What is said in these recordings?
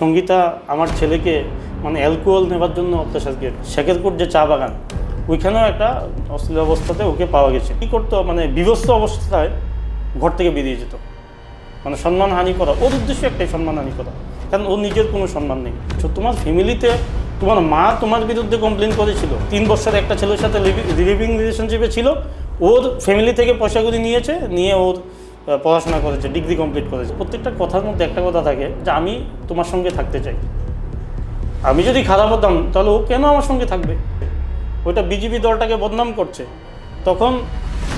সঙ্গীতা আমার ছেলেকে মানে অ্যালকোহল নেবার জন্য অত্যাচার করে শেখেরপুর যে চা বাগান ওইখানেও একটা অশ্লীল অবস্থাতে ওকে পাওয়া গেছে। কী করতো মানে বিভৎস অবস্থায় ঘর থেকে বেরিয়ে যেত, মানে সম্মানহানি করা, ওর উদ্দেশ্য একটাই সম্মানহানি করা, কারণ ওর নিজের কোনো সম্মান নেই। তোমার ফ্যামিলিতে তোমার মা তোমার বিরুদ্ধে কমপ্লেন করেছিল, 3 বছর একটা ছেলের সাথে লিভিং রিলেশনশিপে ছিল, ওর ফ্যামিলি থেকে পয়সাগুলি নিয়ে ওর পড়াশোনা করেছে, ডিগ্রি কমপ্লিট করেছে। প্রত্যেকটা কথার মধ্যে একটা কথা থাকে যে আমি তোমার সঙ্গে থাকতে চাই। আমি যদি খারাপ হতাম তাহলে ও কেন আমার সঙ্গে থাকবে? ওইটা বিজেপি দলটাকে বদনাম করছে। তখন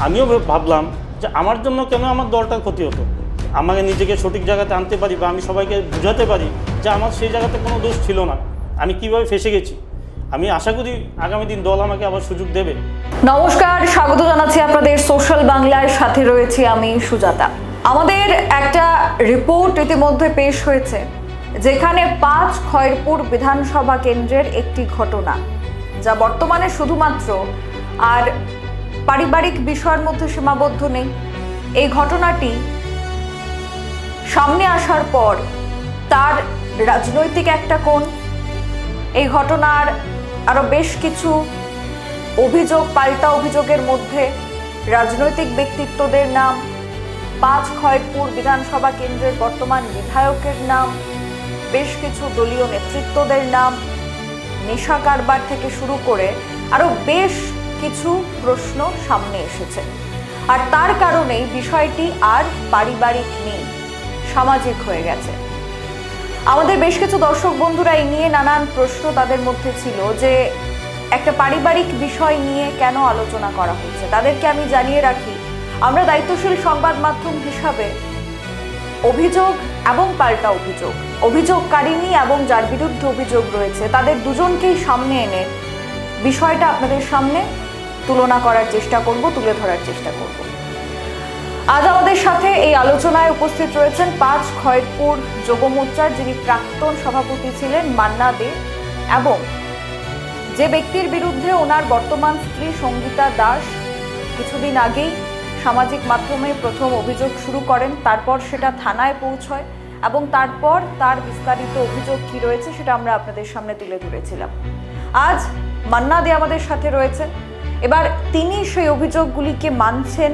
আমিও ভাবলাম যে আমার জন্য কেন আমার দলটার ক্ষতি হতো। আমাকে নিজেকে সঠিক জায়গাতে আনতে পারি বা আমি সবাইকে বোঝাতে পারি যে আমার সেই জায়গাতে কোনো দোষ ছিল না, আমি কিভাবে ফেসে গেছি। আমি আশা করি আগামী দিন দল আমাকে আবার সুযোগ দেবে। নমস্কার, স্বাগত জানাচ্ছি আপনাদের সোশ্যাল বাংলার সাথে রয়েছি আমি সুজাতা। আমাদের একটা রিপোর্ট ইতিমধ্যে পেশ হয়েছে, যেখানে 5 খয়েরপুর বিধানসভা কেন্দ্রের একটি ঘটনা, যা বর্তমানে শুধুমাত্র আর পারিবারিক বিষয়ের মধ্যে সীমাবদ্ধ নেই। এই ঘটনাটি সামনে আসার পর তার রাজনৈতিক একটা কোণ, এই ঘটনার আরো বেশ কিছু অভিযোগ, পাল্টা অভিযোগের মধ্যে রাজনৈতিক ব্যক্তিত্বদের নাম, 5 খয়েরপুর বিধানসভা কেন্দ্রের বর্তমান বিধায়কের নাম, বেশ কিছু দলীয় নেতৃত্বদের নাম, নেশা কারবার থেকে শুরু করে আরো বেশ কিছু প্রশ্ন সামনে এসেছে। আর তার কারণেই বিষয়টি আর পারিবারিক নেই, সামাজিক হয়ে গেছে। আমাদের বেশ কিছু দর্শক বন্ধুরা এই নিয়ে নানান প্রশ্ন তাদের মধ্যে ছিল যে একটা পারিবারিক বিষয় নিয়ে কেন আলোচনা করা হচ্ছে। তাদেরকে আমি জানিয়ে রাখি, আমরা দায়িত্বশীল সংবাদ মাধ্যম হিসাবে অভিযোগ এবং পাল্টা অভিযোগকারিনী এবং যার বিরুদ্ধে অভিযোগ রয়েছে তাদের দুজনকেই সামনে এনে বিষয়টা আপনাদের সামনে তুলনা করার চেষ্টা করব, তুলে ধরার চেষ্টা করব। আজ আমাদের সাথে এই আলোচনায় উপস্থিত রয়েছেন 5 খয়েরপুর যুব মোর্চার যিনি প্রাক্তন সভাপতি ছিলেন মান্না দে, এবং যে ব্যক্তির বিরুদ্ধে ওনার বর্তমান স্ত্রী সঙ্গীতা দাস কিছুদিন আগেই সামাজিক মাধ্যমে প্রথম অভিযোগ শুরু করেন, তারপর সেটা থানায় পৌঁছয় এবং তারপর তার বিস্তারিত অভিযোগ কি রয়েছে সেটা আমরা আপনাদের সামনে তুলে ধরেছিলাম। আজ মান্না দে আমাদের সাথে রয়েছেন। এবার তিনি সেই অভিযোগগুলিকে মানছেন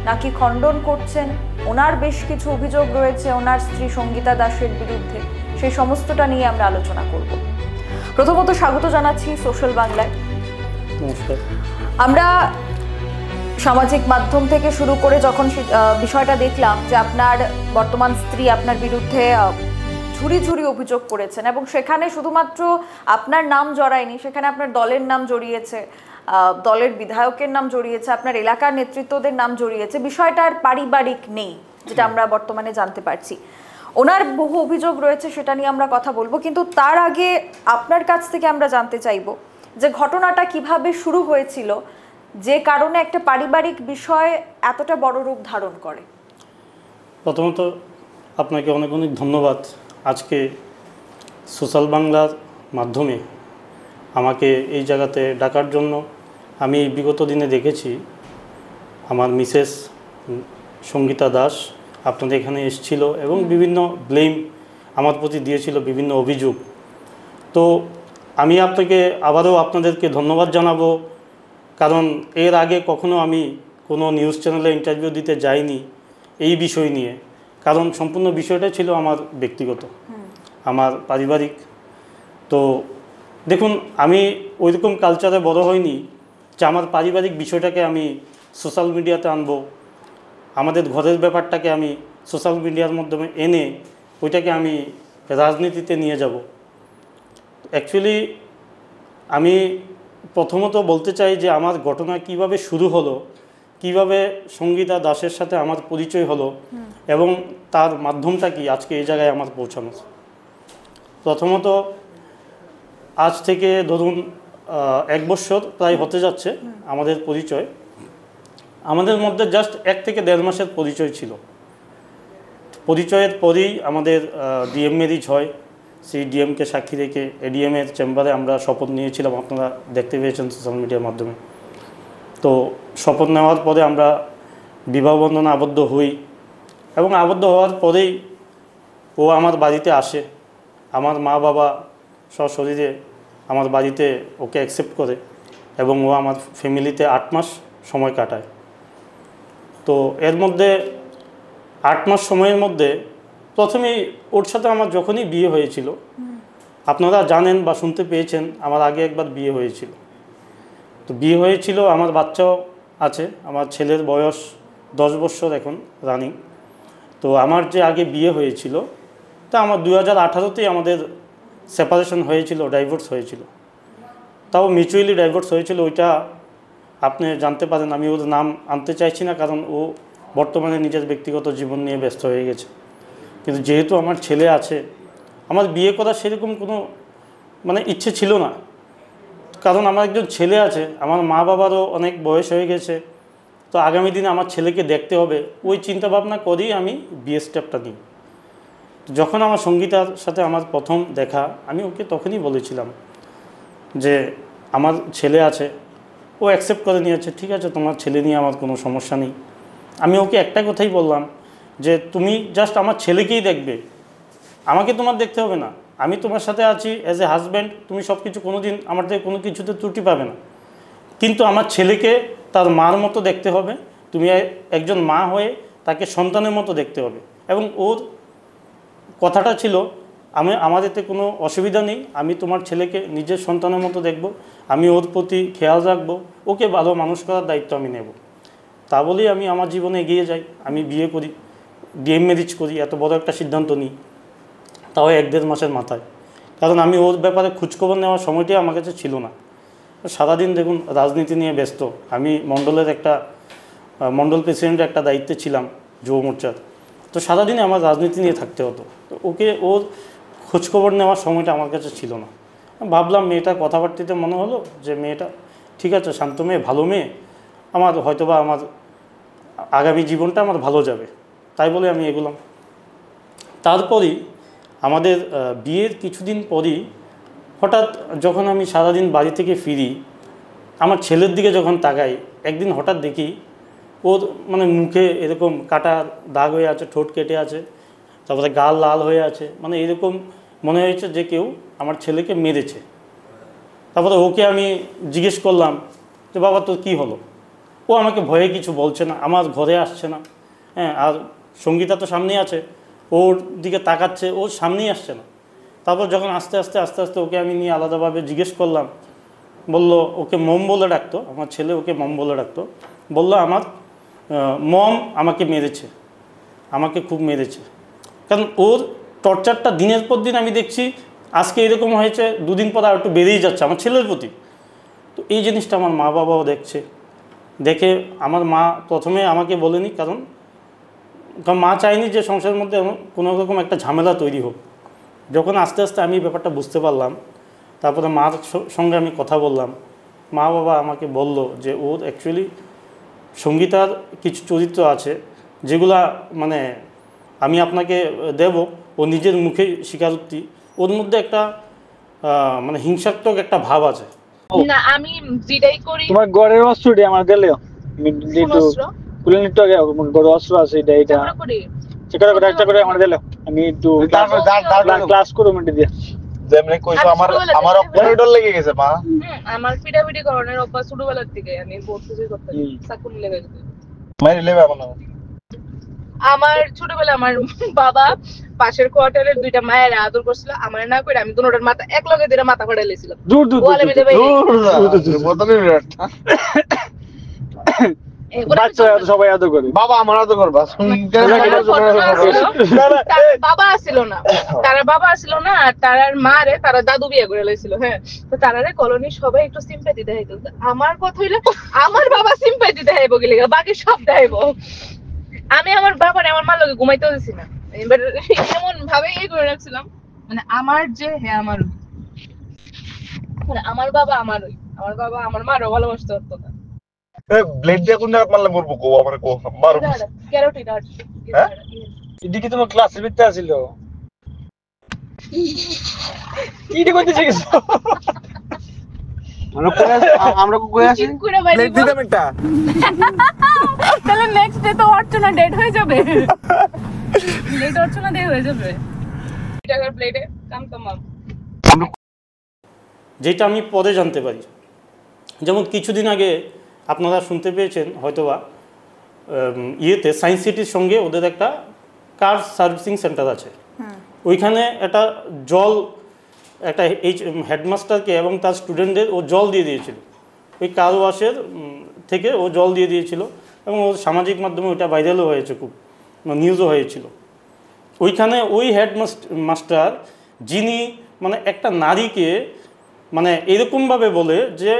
নাকি খণ্ডন করছেন, ওনার বেশ কিছু অভিযোগ রয়েছে ওনার স্ত্রী সঙ্গীতা দাসের বিরুদ্ধে, সেই সমস্তটা নিয়ে আমরা আলোচনা করব। প্রথমত স্বাগত জানাচ্ছি সোশ্যাল বাংলায়। নমস্কার। আমরা সামাজিক মাধ্যম থেকে শুরু করে যখন বিষয়টা দেখলাম যে আপনার বর্তমান স্ত্রী আপনার বিরুদ্ধে ঝুড়ি ঝুড়ি অভিযোগ করেছেন এবং সেখানে শুধুমাত্র আপনার নাম জড়ায়নি, সেখানে আপনার দলের নাম জড়িয়েছে, দলের বিধায়কের নাম জড়িয়েছে, আপনার এলাকার নেতৃত্বদের নাম জড়িয়েছে। বিষয়টা আর পারিবারিক নেই, যেটা আমরা বর্তমানে জানতে পারছি। ওনার বহু অভিযোগ রয়েছে, সেটা নিয়ে আমরা কথা বলবো, কিন্তু তার আগে আপনার কাছ থেকে আমরা জানতে চাইব যে ঘটনাটা কিভাবে শুরু হয়েছিল, যে কারণে একটা পারিবারিক বিষয় এতটা বড় রূপ ধারণ করে। প্রথমত আপনাকে অনেক অনেক ধন্যবাদ আজকে সোশ্যাল বাংলার মাধ্যমে আমাকে এই জায়গাতে ডাকার জন্য। আমি বিগত দিনে দেখেছি আমার মিসেস সঙ্গীতা দাস আপনাদের এখানে এসেছিল এবং বিভিন্ন ব্লেম আমার প্রতি দিয়েছিল, বিভিন্ন অভিযোগ। তো আমি আবারও আপনাদেরকে ধন্যবাদ জানাবো, কারণ এর আগে কখনো আমি কোনো নিউজ চ্যানেলে ইন্টারভিউ দিতে যাইনি এই বিষয় নিয়ে, কারণ সম্পূর্ণ বিষয়টা ছিল আমার ব্যক্তিগত, আমার পারিবারিক। তো দেখুন, আমি ওইরকম কালচারে বড় হইনি যে আমার পারিবারিক বিষয়টাকে আমি সোশ্যাল মিডিয়াতে আনবো, আমাদের ঘরের ব্যাপারটাকে আমি সোশ্যাল মিডিয়ার মাধ্যমে এনে ওইটাকে আমি রাজনীতিতে নিয়ে যাব। অ্যাকচুয়ালি আমি প্রথমত বলতে চাই যে আমার ঘটনা কিভাবে শুরু হলো, কিভাবে সঙ্গীতা দাসের সাথে আমার পরিচয় হলো এবং তার মাধ্যমটা কি আজকে এই জায়গায় আমার পৌঁছানো। প্রথমত আজ থেকে ধরুন 1 বছর প্রায় হতে যাচ্ছে আমাদের পরিচয়। আমাদের মধ্যে জাস্ট 1 থেকে 1.5 মাসের পরিচয় ছিল। পরিচয়ের পরেই আমাদের ডিএম ম্যারেজ হয়। সেই ডিএমকে সাক্ষী রেখে এডিএমের চেম্বারে আমরা শপথ নিয়েছিলাম, আপনারা দেখতে পেয়েছেন সোশ্যাল মিডিয়ার মাধ্যমে। তো শপথ নেওয়ার পরে আমরা বিবাহ বন্ধনে আবদ্ধ হই এবং আবদ্ধ হওয়ার পরেই ও আমার বাড়িতে আসে। আমার মা বাবা সশরীরে আমার বাড়িতে ওকে অ্যাকসেপ্ট করে এবং ও আমার ফ্যামিলিতে 8 মাস সময় কাটায়। তো এর মধ্যে 8 মাস সময়ের মধ্যে প্রথমেই ওর সাথে আমার যখনই বিয়ে হয়েছিল, আপনারা জানেন বা শুনতে পেয়েছেন আমার আগে একবার বিয়ে হয়েছিল। তো বিয়ে হয়েছিল, আমার বাচ্চাও আছে, আমার ছেলের বয়স 10 বছর এখন রানিং। তো আমার যে আগে বিয়ে হয়েছিল তা আমার 2018তেই আমাদের সেপারেশন হয়েছিল, ডাইভোর্স হয়েছিল। তাও মিউচুয়ালি ডাইভোর্স হয়েছিল, ওইটা আপনি জানতে পারেন। আমি ওর নাম আনতে চাইছি না, কারণ ও বর্তমানে নিজের ব্যক্তিগত জীবন নিয়ে ব্যস্ত হয়ে গেছে। কিন্তু যেহেতু আমার ছেলে আছে, আমার বিয়ে করার সেরকম কোনো ইচ্ছে ছিল না, কারণ আমার একজন ছেলে আছে, আমার মা বাবারও অনেক বয়স হয়ে গেছে। তো আগামী দিনে আমার ছেলেকে দেখতে হবে, ওই চিন্তাভাবনা করেই আমি বিয়ে স্টেপটা নিই। যখন আমার সঙ্গীতার সাথে আমার প্রথম দেখা, আমি ওকে তখনই বলেছিলাম যে আমার ছেলে আছে, ও অ্যাকসেপ্ট করে নিয়েছে, ঠিক আছে তোমার ছেলে নিয়ে আমার কোনো সমস্যা নেই। আমি ওকে একটা কথাই বললাম যে তুমি জাস্ট আমার ছেলেকেই দেখবে, আমাকে তোমার দেখতে হবে না। আমি তোমার সাথে আছি অ্যাজ এ হাজব্যান্ড, তুমি সব কিছু কোনো দিন আমার থেকে কোনো কিছুতে ত্রুটি পাবে না, কিন্তু আমার ছেলেকে তার মার মতো দেখতে হবে। তুমি একজন মা হয়ে তাকে সন্তানের মতো দেখতে হবে। এবং ওর কথাটা ছিল, আমার এতে কোনো অসুবিধা নেই, আমি তোমার ছেলেকে নিজের সন্তানের মতো দেখব, আমি ওর প্রতি খেয়াল রাখবো, ওকে ভালো মানুষ করার দায়িত্ব আমি নেব। তা বলেই আমি আমার জীবনে এগিয়ে যাই, আমি বিয়ে করি, গেম ম্যারেজ করি, এত বড় একটা সিদ্ধান্ত নিই, তাও 1-1.5 মাসের মাথায়। কারণ আমি ওর ব্যাপারে খোঁজখবর নেওয়ার সময়টাই আমার কাছে ছিল না। সারাদিন দেখুন রাজনীতি নিয়ে ব্যস্ত, আমি মণ্ডল প্রেসিডেন্টের একটা দায়িত্বে ছিলাম যুব মোর্চার। তো সারাদিনে আমার রাজনীতি নিয়ে থাকতে হতো, তো ওর খোঁজখবর নেওয়ার সময়টা আমার কাছে ছিল না। ভাবলাম মেয়েটার কথাবার্তাতে মনে হলো যে মেয়েটা ঠিক আছে, শান্ত মেয়ে, ভালো মেয়ে, আমার হয়তোবা আমার আগামী জীবনটা আমার ভালো যাবে, তাই বলে আমি এগোলাম। তারপরই আমাদের বিয়ের কিছুদিন পরই হঠাৎ যখন আমি সারাদিন বাড়ি থেকে ফিরি, আমার ছেলের দিকে যখন তাকাই, একদিন হঠাৎ দেখি ওর মুখে এরকম কাটা দাগ হয়ে আছে, ঠোঁট কেটে আছে, তারপরে গাল লাল হয়ে আছে, এরকম মনে হয়েছে যে কেউ আমার ছেলেকে মেরেছে। তারপরে ওকে আমি জিজ্ঞেস করলাম যে বাবা তোর কী হলো? ও আমাকে ভয়ে কিছু বলছে না, আমার ঘরে আসছে না, হ্যাঁ, আর সঙ্গীতা তো সামনেই আছে, ওর দিকে তাকাচ্ছে, ওর সামনেই আসছে না। তারপর যখন আস্তে আস্তে ওকে আমি নিয়ে আলাদাভাবে জিজ্ঞেস করলাম, বললো, ওকে মম বলে ডাকতো, আমার ছেলে ওকে মম বলে ডাকতো, বললো আমার মম আমাকে মেরেছে, আমাকে খুব মেরেছে। কারণ ওর টর্চারটা দিনের পর দিন আমি দেখছি, আজকে এরকম হয়েছে, 2 দিন পর আর একটু বেড়েই যাচ্ছে আমার ছেলের প্রতি। তো এই জিনিসটা আমার মা বাবাও দেখছে, দেখে আমার মা প্রথমে আমাকে বলেনি, কারণ মা চায়নি যে সংসারের মধ্যে কোনো রকম একটা ঝামেলা তৈরি হোক। যখন আস্তে আস্তে আমি ব্যাপারটা বুঝতে পারলাম, তারপরে মার সঙ্গে আমি কথা বললাম, মা বাবা আমাকে বলল যে ওর অ্যাকচুয়ালি সঙ্গীতার কিছু চরিত্র আছে যেগুলা আমি আপনাকে দেব, ও নিজের মুখে স্বীকারোক্তি, ওর মধ্যে একটা হিংসাত্মক একটা ভাব আছে। না আমি যেটাই করি, তোমার গড়ের অস্ত্রটি আমার গেলেও খুলে নিতে আগে, গড়ের অস্ত্র আছে এটা করি চেকার করে একটা করে আমার দিলো, আমি একটু ক্লাস করব মিনিট দিয়ে যেমনি কইছো আমার অপারেটর লেগে গেছে মা। আমার পিটাপিটি করনের অভ্যাস ছোটবেলার থেকে, আমি পড়তেছি করতে চাকুন লেগে গেছে। মাইরে লেবে এখন আমার ছোটবেলা আমার বাবা পাশের কোয়ার্টারের 2টা মায়ের আদর করছিল, আমার না করে আমি দুটোর মাথা এক লগে দিয়ে মাথা ফাটাই লইছিলাম। দূর দূর বাচ্চারা সবাই আদর করে, বাবা আমার আদর করবা। বাবা আসছিল না, আর তারার মারে তারা দাদু বিয়ে করে লইছিল। হ্যাঁ, তো তারারে কলোনি সবাই একটু সিম্পাথি দেখাইতো। আমার কথা হইলো আমার বাবা সিম্পাথি দেখাইবো গেলে বাকি সব দেখাইবো। আমি আমার বাবার আমার মার লগে ঘুমাইতেও দিছি না, এবার এমন ভাবে করে রাখছিলাম, আমার যে হ্যাঁ আমার বাবা আমারই, আমার বাবা আমার মারও ভালোবাসতে হতো না। ব্লেড দিয়ে কোন জায়গা মারলে মরবো গো, আমার কো মারো ক্যারোটিন আর্ট। হ্যাঁ, এদিকে তোমার ক্লাসের ভিতরে আছিল, কি করতে শিখেছো? আমরা কই আছি ব্লেড দিতাম একটা, তাহলে নেক্সট ডে তো অর্চনা ডেড হয়ে যাবে, ব্লেড অর্চনা ডে হয়ে যাবে। টাকার ব্লেডে যেটা আমি পরে জানতে পারি। যেমন কিছুদিন আগে আপনারা শুনতে পেয়েছেন হয়তোবা ইয়েতে সায়েন্স সিটির সঙ্গে ওদের একটা কার সার্ভিসিং সেন্টার আছে, ওইখানে একটা জল একটা এই হেডমাস্টারকে এবং তার স্টুডেন্টদের ও জল দিয়ে দিয়েছিল, ওই কার ওয়াশের থেকে ও জল দিয়ে দিয়েছিল এবং ও সামাজিক মাধ্যমে ওইটা ভাইরালও হয়েছে, খুব নিউজও হয়েছিল। ওইখানে ওই হেডমাস্টার যিনি মানে একটা নারীকে মানে এরকমভাবে বলে যে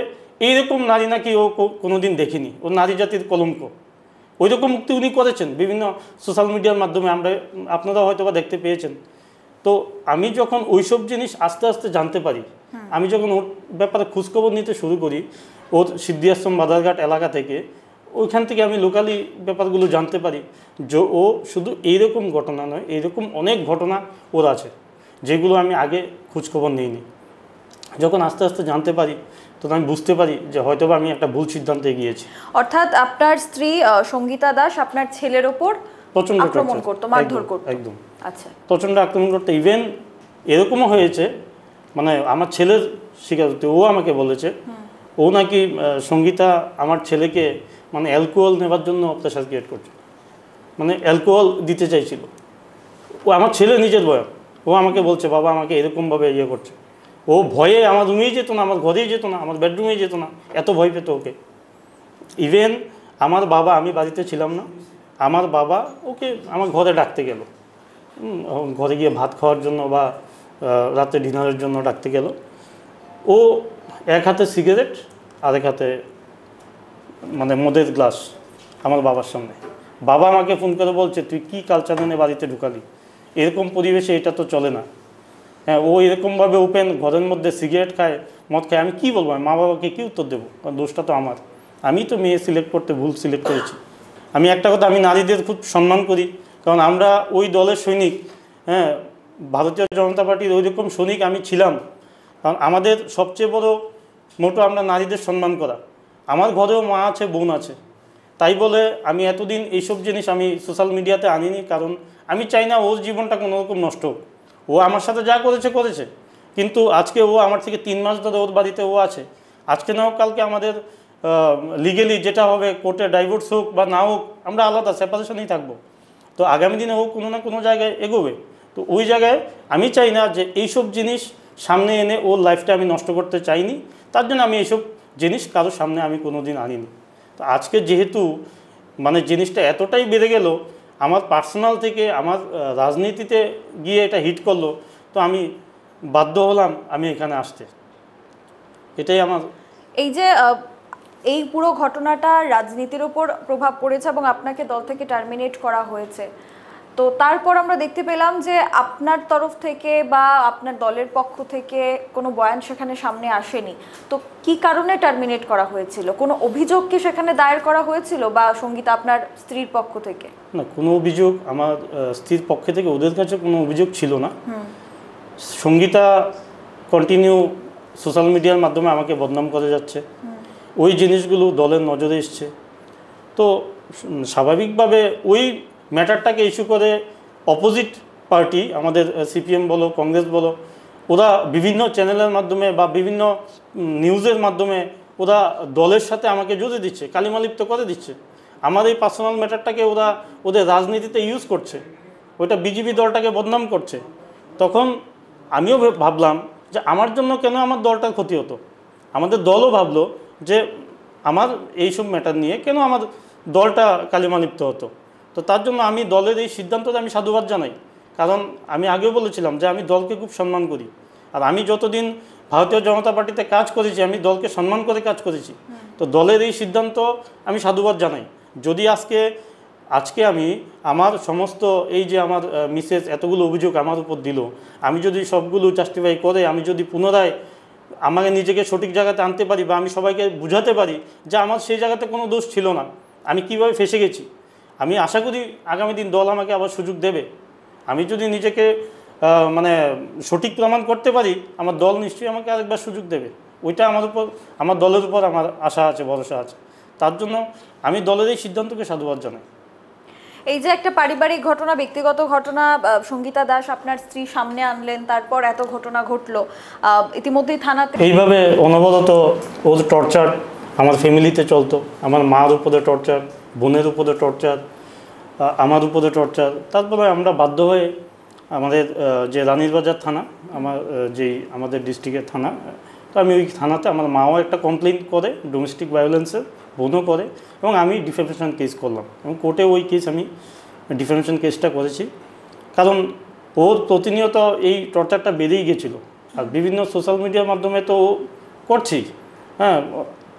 এইরকম নারী নাকি ও কোনোদিন দেখিনি, ও নারী জাতির কলঙ্ক, ওইরকম মুক্তি উনি করেছেন বিভিন্ন সোশ্যাল মিডিয়ার মাধ্যমে, আপনারা হয়তো বা দেখতে পেয়েছেন। তো আমি যখন ওইসব জিনিস আস্তে আস্তে জানতে পারি, আমি যখন ওর ব্যাপারে খোঁজখবর নিতে শুরু করি, ওর সিদ্ধি আশ্রম বাদারঘাট এলাকা থেকে, ওইখান থেকে আমি লোকালি ব্যাপারগুলো জানতে পারি যে ও শুধু এইরকম ঘটনা নয়, এইরকম অনেক ঘটনা ওর আছে যেগুলো আমি আগে খোঁজখবর নিইনি। যখন আস্তে আস্তে জানতে পারি তখন আমি বুঝতে পারি যে হয়তোবা আমি একটা ভুল সিদ্ধান্তে গিয়েছি। অর্থাৎ আপনার স্ত্রী সঙ্গীতা দাস আপনার ছেলের ওপর প্রচণ্ড আক্রমণ করতো, মারধর করতো? একদম, আচ্ছা, প্রচণ্ড আক্রমণ করতো। ইভেন এরকমও হয়েছে, মানে আমার ছেলের স্বীকারোক্তি, ও আমাকে বলেছে ও নাকি সঙ্গীতা আমার ছেলেকে মানে অ্যালকোহল নেবার জন্য প্রেশার ক্রিয়েট করছে, মানে অ্যালকোহল দিতে চাইছিল। ও আমার ছেলে নিজের বয়স, ও আমাকে বলছে বাবা আমাকে এরকমভাবে ইয়ে করছে। ও ভয়ে আমার রুমেই যেত না, আমার ঘরেই যেত না, আমার বেডরুমেই যেত না, এত ভয় পেত ওকে। ইভেন আমার বাবা, আমি বাড়িতে ছিলাম না, আমার বাবা ওকে আমার ঘরে ডাকতে গেল, ঘরে গিয়ে ভাত খাওয়ার জন্য বা রাতে ডিনারের জন্য ডাকতে গেল। ও এক হাতে সিগারেট আর এক হাতে মানে মদের গ্লাস আমার বাবার সামনে। বাবা আমাকে ফোন করে বলছে তুই কী কালচার এনে বাড়িতে ঢুকালি, এরকম পরিবেশে এটা তো চলে না। হ্যাঁ, ও এরকমভাবে ওপেন ঘরের মধ্যে সিগারেট খায়, মদ খায়, আমি কী বলবো, মা বাবাকে কী উত্তর দেবো? কারণ দোষটা তো আমার, আমি তো মেয়ে সিলেক্ট করতে ভুল সিলেক্ট করেছি। আমি একটা কথা, আমি নারীদের খুব সম্মান করি, কারণ আমরা ওই দলের সৈনিক। হ্যাঁ, ভারতীয় জনতা পার্টির ওই রকম সৈনিক আমি ছিলাম। কারণ আমাদের সবচেয়ে বড় মোটো আমরা নারীদের সম্মান করা। আমার ঘরেও মা আছে, বোন আছে, তাই বলে আমি এতদিন এইসব জিনিস আমি সোশ্যাল মিডিয়াতে আনিনি, কারণ আমি চাই না ওর জীবনটা কোনো রকম নষ্ট হোক। ও আমার সাথে যা করেছে করেছে, কিন্তু আজকে ও আমার থেকে 3 মাস ধরে ওর বাড়িতে ও আছে। আজকে না হোক কালকে আমাদের লিগেলি যেটা হবে, কোর্টে ডাইভোর্স হোক বা না হোক, আমরা আলাদা সেপারেশনেই থাকবো। তো আগামী দিনে ও কোনো না কোনো জায়গায় এগোবে। তো ওই জায়গায় আমি চাই না যে এইসব জিনিস সামনে এনে ওর লাইফটা আমি নষ্ট করতে চাইনি, তার জন্য আমি এইসব জিনিস কারোর সামনে আমি কোনো দিন আনিনি। তো আজকে যেহেতু মানে জিনিসটা এতটাই বেড়ে গেল, আমার পার্সোনাল থেকে আমার রাজনীতিতে গিয়ে এটা হিট করলো, তো আমি বাধ্য হলাম আমি এখানে আসতে। এটাই আমার। এই যে এই পুরো ঘটনাটা রাজনীতির ওপর প্রভাব পড়েছে এবং আপনাকে দল থেকে টার্মিনেট করা হয়েছে, তো তারপর আমরা দেখতে পেলাম যে আপনার তরফ থেকে বা আপনার দলের পক্ষ থেকে কোনো বয়ান সেখানে সামনে আসেনি। তো কি কারণে টার্মিনেট করা হয়েছিল? কোনো অভিযোগ কি সেখানে দায়ের করা হয়েছিল বা সঙ্গীতা আপনার স্ত্রীর পক্ষ থেকে? না, কোনো অভিযোগ আমার স্ত্রীর পক্ষে থেকে ওদের কাছে কোনো অভিযোগ ছিল না। সঙ্গীতা কন্টিনিউ সোশ্যাল মিডিয়ার মাধ্যমে আমাকে বদনাম করে যাচ্ছে, ওই জিনিসগুলো দলের নজরে এসছে। তো স্বাভাবিকভাবে ওই ম্যাটারটাকে ইস্যু করে অপোজিট পার্টি, আমাদের সিপিএম বলো কংগ্রেস বলো, ওরা বিভিন্ন চ্যানেলের মাধ্যমে বা বিভিন্ন নিউজের মাধ্যমে ওরা দলের সাথে আমাকে জুড়ে দিচ্ছে, কালিমালিপ্ত করে দিচ্ছে। আমার এই পার্সোনাল ম্যাটারটাকে ওরা ওদের রাজনীতিতে ইউজ করছে, ওইটা বিজেপি দলটাকে বদনাম করছে। তখন আমিও ভাবলাম যে আমার জন্য কেন আমার দলটার ক্ষতি হতো। আমাদের দলও ভাবলো যে আমার এইসব ম্যাটার নিয়ে কেন আমার দলটা কালিমালিপ্ত হতো। তো তার জন্য আমি দলের এই সিদ্ধান্তটা আমি সাধুবাদ জানাই, কারণ আমি আগেও বলেছিলাম যে আমি দলকে খুব সম্মান করি। আর আমি যতদিন ভারতীয় জনতা পার্টিতে কাজ করেছি আমি দলকে সম্মান করে কাজ করেছি। তো দলের এই সিদ্ধান্ত আমি সাধুবাদ জানাই। যদি আজকে আমি আমার সমস্ত এই যে আমার মিসেস এতগুলো অভিযোগ আমার উপর দিল, আমি যদি সবগুলো জাস্টিফাই করে আমি যদি পুনরায় আমাকে নিজেকে সঠিক জায়গাতে আনতে পারি বা আমি সবাইকে বুঝাতে পারি যে আমার সেই জায়গাতে কোনো দোষ ছিল না, আমি কিভাবে ফেসে গেছি, আমি আশা করি আগামী দিন দল আমাকে আবার সুযোগ দেবে। আমি যদি নিজেকে মানে সঠিক প্রমাণ করতে পারি, আমার দল নিশ্চয়ই আমাকে আরেকবার সুযোগ দেবে। ওইটা আমার দলের উপর আমার আশা আছে, ভরসা আছে। তার জন্য আমি দলের এই সিদ্ধান্তকে সাধুবাদ জানাই। এই যে একটা পারিবারিক ঘটনা, ব্যক্তিগত ঘটনা, সঙ্গীতা দাস আপনার স্ত্রী সামনে আনলেন, তারপর এত ঘটনা ঘটলো, ইতিমধ্যেই থানাতে এইভাবে অনবরত ওর টর্চার আমার ফ্যামিলিতে চলতো। আমার মার উপরে টর্চার, বোনের উপরে টর্চার, আমার উপরে টর্চার। তারপরে আমরা বাধ্য হয়ে আমাদের যে রানীরবাজার থানা, আমাদের ডিস্ট্রিক্টের থানা, তো আমি ওই থানাতে আমার মাও একটা কমপ্লেন করে ডোমেস্টিক ভায়োলেন্সের, বোনও করে, এবং আমি ডিফেমেশন কেস করলাম এবং কোর্টে ওই কেস আমি ডিফেমেশন কেসটা করেছি। কারণ ওর প্রতিনিয়ত এই টর্চারটা বেড়েই গেছিলো, আর বিভিন্ন সোশ্যাল মিডিয়ার মাধ্যমে তো ও করছেই, হ্যাঁ।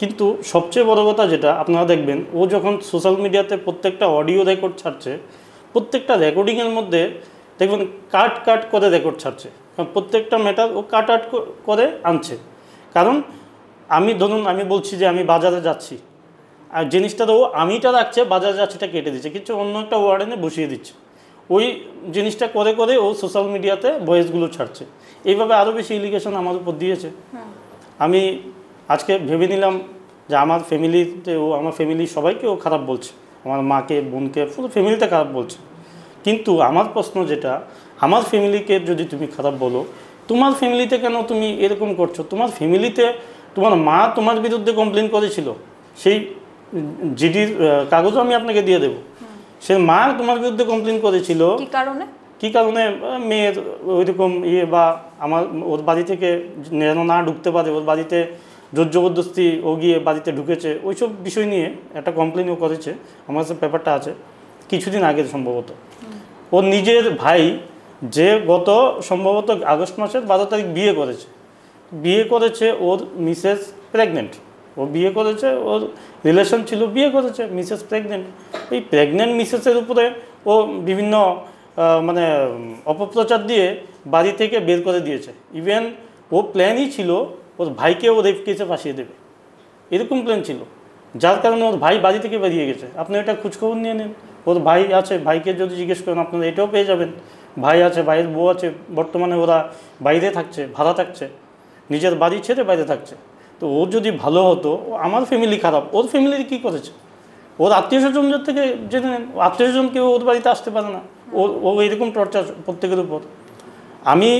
কিন্তু সবচেয়ে বড় কথা যেটা আপনারা দেখবেন, ও যখন সোশ্যাল মিডিয়াতে প্রত্যেকটা অডিও রেকর্ড ছাড়ছে, প্রত্যেকটা রেকর্ডিংয়ের মধ্যে দেখবেন কাট করে রেকর্ড ছাড়ছে, কারণ প্রত্যেকটা ম্যাটার ও কাট করে আনছে। কারণ আমি বলছি যে আমি বাজারে যাচ্ছি, আর জিনিসটা তো ও আমিটা রাখছে, বাজারে যাচ্ছিটা কেটে দিচ্ছে, কিছু অন্য একটা ওয়ার্ড এনে বসিয়ে দিচ্ছে। ওই জিনিসটা করে ও সোশ্যাল মিডিয়াতে ভয়েসগুলো ছাড়ছে। এইভাবে আরও বেশি ইলিগেশন আমার উপর দিয়েছে। আমি আজকে ভেবে নিলাম যে আমার ফ্যামিলিতে আমার ফ্যামিলির সবাইকে ও খারাপ বলছে, আমার মাকে, বোনকে, পুরো ফ্যামিলিতে খারাপ বলছে। কিন্তু আমার প্রশ্ন যেটা, আমার ফ্যামিলিকে যদি তুমি খারাপ বলো, তোমার ফ্যামিলিতে কেন তুমি এরকম করছো? তোমার ফ্যামিলিতে তোমার মা তোমার বিরুদ্ধে কমপ্লেন করেছিল, সেই জিডির কাগজও আমি আপনাকে দিয়ে দেবো। সে মা তোমার বিরুদ্ধে কমপ্লেন করেছিল কি কারণে মেয়ের ওইরকম বা ওর বাড়ি থেকে যেন না ঢুকতে পারে, ওর বাড়িতে জোর জবরদস্তি ও গিয়ে বাড়িতে ঢুকেছে, ওইসব বিষয় নিয়ে একটা কমপ্লেনও করেছে। আমার কাছে পেপারটা আছে, কিছুদিন আগে সম্ভবত। ওর নিজের ভাই, যে গত সম্ভবত আগস্ট মাসের 12 তারিখ বিয়ে করেছে, ওর মিসেস প্রেগনেন্ট। ও বিয়ে করেছে, ওর রিলেশন ছিল, বিয়ে করেছে, মিসেস প্রেগনেন্ট। এই প্রেগনেন্ট মিসেসের উপরে ও বিভিন্ন অপপ্রচার দিয়ে বাড়ি থেকে বের করে দিয়েছে। ইভেন ও প্ল্যানই ছিল ওর ভাইকে ও রেপ কেসে ফাঁসিয়ে দেবে, এরকম প্ল্যান ছিল, যার কারণে ওর ভাই বাড়ি থেকে বেরিয়ে গেছে। আপনি এটা খোঁজখবর নিয়ে নেন, ওর ভাই আছে, ভাইকে যদি জিজ্ঞেস করেন আপনারা এটাও পেয়ে যাবেন। ভাই আছে, ভাইয়ের বউ আছে, বর্তমানে ওরা বাইরে থাকছে, ভাড়া থাকছে, নিজের বাড়ি ছেড়ে বাইরে থাকছে। তো ও যদি ভালো হতো, আমার ফ্যামিলি খারাপ, ওর ফ্যামিলির কী করেছে? ওর আত্মীয় স্বজনদের থেকে জেনে নেন, আত্মীয় স্বজন কেউ ওর বাড়িতে আসতে পারে না, ও এরকম টর্চার প্রত্যেকের উপর। আমি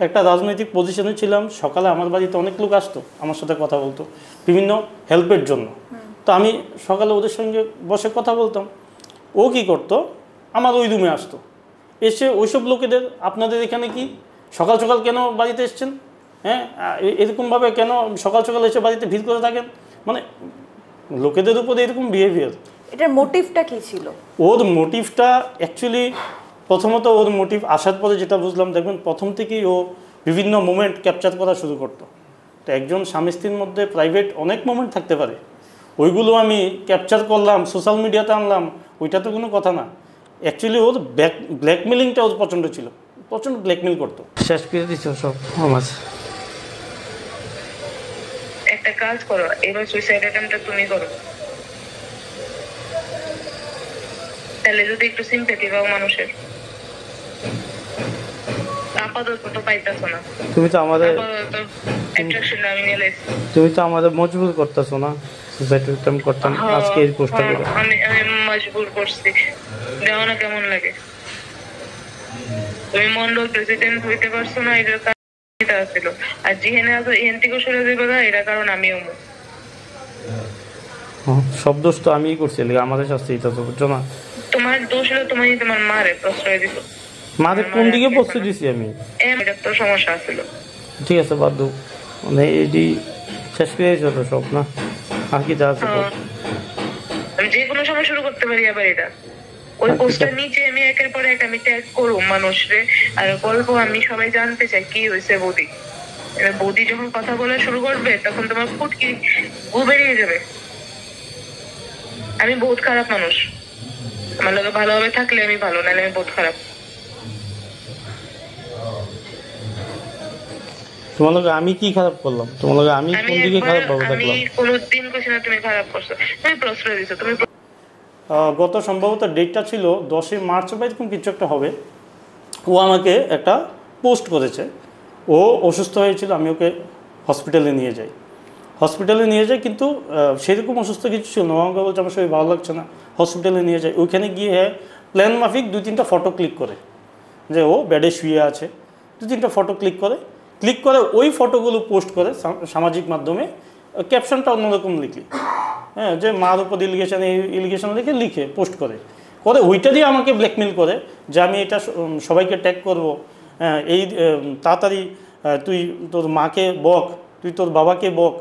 একটা রাজনৈতিক পজিশনে ছিলাম, সকালে আমার বাড়িতে অনেক লোক আসতো, আমার সাথে কথা বলতো বিভিন্ন হেল্পের জন্য। তো আমি সকালে ওদের সঙ্গে বসে কথা বলতাম। ও কি করতো, আমার ওই রুমে আসতো, এসে ওইসব লোকেদের, আপনাদের এখানে কি সকাল সকাল কেন বাড়িতে এসছেন, হ্যাঁ এরকমভাবে কেন সকাল সকাল এসে বাড়িতে ভিড় করে থাকেন, লোকেদের উপর এরকম বিহেভিয়ার। এটার মোটিভটা কি ছিল? ওর মোটিভটা অ্যাকচুয়ালি, প্রথমত ওর মোটিভ আসার পরে যেটা বুঝলাম, দেখবেন প্রথম থেকেই ও বিভিন্ন মোমেন্ট ক্যাপচার করা শুরু করতো। তো একজন স্বামী স্ত্রীর মধ্যে প্রাইভেট অনেক মোমেন্ট থাকতে পারে, ওইগুলো আমি ক্যাপচার করলাম, সোশ্যাল মিডিয়াতে আনলাম, ওইটা তো কোনো কথা না। অ্যাকচুয়ালি ওর ব্ল্যাকমেলিংটা ওর প্রচণ্ড ছিল, প্রচণ্ড ব্ল্যাকমেল করতো। শেষ করে দিচ্ছ সব আমার। একটা কাজ করো, এবার সুইসাইড অ্যাটেম্পটটা তুমি করো, তাহলে যদি একটু সিম্প্যাথি পাও মানুষের। আপাতত তো পাইতাছো না, তুমি তো আমাদের অ্যাট্রাকশন আমি নিয়ে লাইছি, তুমি তো আমাদের মজবুর করতেছো না সুইসাইড অ্যাটেম্প করতাম। আজকে এই পোস্টটা করে আমি মজবুর করছি, দেখো না কেমন লাগে। তুমি মন্ডল প্রেসিডেন্ট হইতে পারছো না, এটার কারণ এটা ছিল। আর যেখানে আছো এখান থেকে সরে যাবে না, এটা কারণ আমিও সব দোষ তো আমিই করছি, আমাদের শাস্তি দিতে বুঝছো না। তোমার দোষ হলো তুমি তোমার মারে প্রশ্রয় দিছো। মারে কোন দিকে প্রশ্রয় দিছি আমি? এটা তো সমস্যা ছিল। ঠিক আছে বাদ দাও, এটি শেষ পেয়েছো তো সব না, আর কি যা আছে আমি যে কোনো সময় শুরু করতে পারি আবার এটা। ওই পোস্টার নিচে আমি একের পর এক আমি ট্যাগ করব মানুষরে, আর বলবো আমি সবাই জানতে চাই কি হয়েছে বৌদি। এবার বৌদি যখন কথা বলা শুরু করবে তখন তোমার ফুটকি গু বেরিয়ে যাবে। আমি বহুত খারাপ মানুষ, আমার লোকে ভালোভাবে থাকলে আমি ভালো, নাহলে আমি বহুত খারাপ। তোমার লগে আমি কি খারাপ করলাম? তোমার লগে আমি কোন দিকে খারাপ ভাবে থাকলাম? আমি কোনোদিন কইছি না তুমি খারাপ করছো, তুমি প্রশ্রয় দিছো। তুমি গত সম্ভবত ডেটটা ছিল 10 মার্চ বা এরকম কিছু একটা হবে। ও আমাকে একটা পোস্ট করেছে, ও অসুস্থ হয়েছিল, আমি ওকে হসপিটালে নিয়ে যাই, কিন্তু সেরকম অসুস্থ কিছু ছিল না। আমাকে বলছে আমার শরীর ভালো লাগছে না, হসপিটালে নিয়ে যাই। ওইখানে গিয়ে প্ল্যান মাফিক 2-3টা ফটো ক্লিক করে যে ও বেডে শুয়ে আছে, 2-3টা ফটো ক্লিক করে ওই ফটোগুলো পোস্ট করে সামাজিক মাধ্যমে, ক্যাপশনটা অন্যরকম লিখে, হ্যাঁ, যে মার উপর ইলিগেশন লিখে পোস্ট করে ওইটা দিয়ে আমাকে ব্ল্যাকমেল করে যে আমি এটা সবাইকে ট্যাগ করব, হ্যাঁ, এই তাড়াতাড়ি তুই তোর মাকে বক, তুই তোর বাবাকে বক,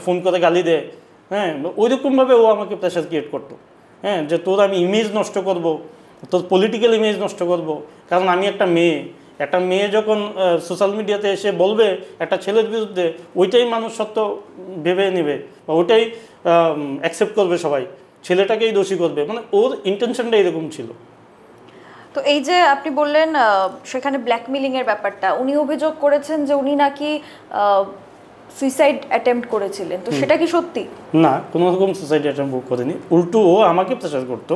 ফোন করে গালি দে, হ্যাঁ, ওইরকমভাবে ও আমাকে প্রেশার ক্রিয়েট করতো, হ্যাঁ, যে তোর আমি ইমেজ নষ্ট করব, তোর পলিটিক্যাল ইমেজ নষ্ট করব। কারণ আমি একটা মেয়ে যখন সোশ্যাল মিডিয়াতে এসে বলবে একটা ছেলের বিরুদ্ধে, ওইটাই মানুষ সত্য ভেবে নেবে বা ওইটাই অ্যাকসেপ্ট করবে, সবাই ছেলেটাকেই দোষী করবে, মানে ওর ইন্টেনশনটা এরকম ছিল। তো এই যে আপনি বললেন সেখানে ব্ল্যাকমেলিংয়ের ব্যাপারটা, উনি অভিযোগ করেছেন যে উনি নাকি সুইসাইড অ্যাটেম্প্ট করেছিলেন, তো সেটা কি সত্যি? না, কোনো রকম সুইসাইড অ্যাটেম্প্ট করেনি, উল্টো ও আমাকে প্রেশার করতো।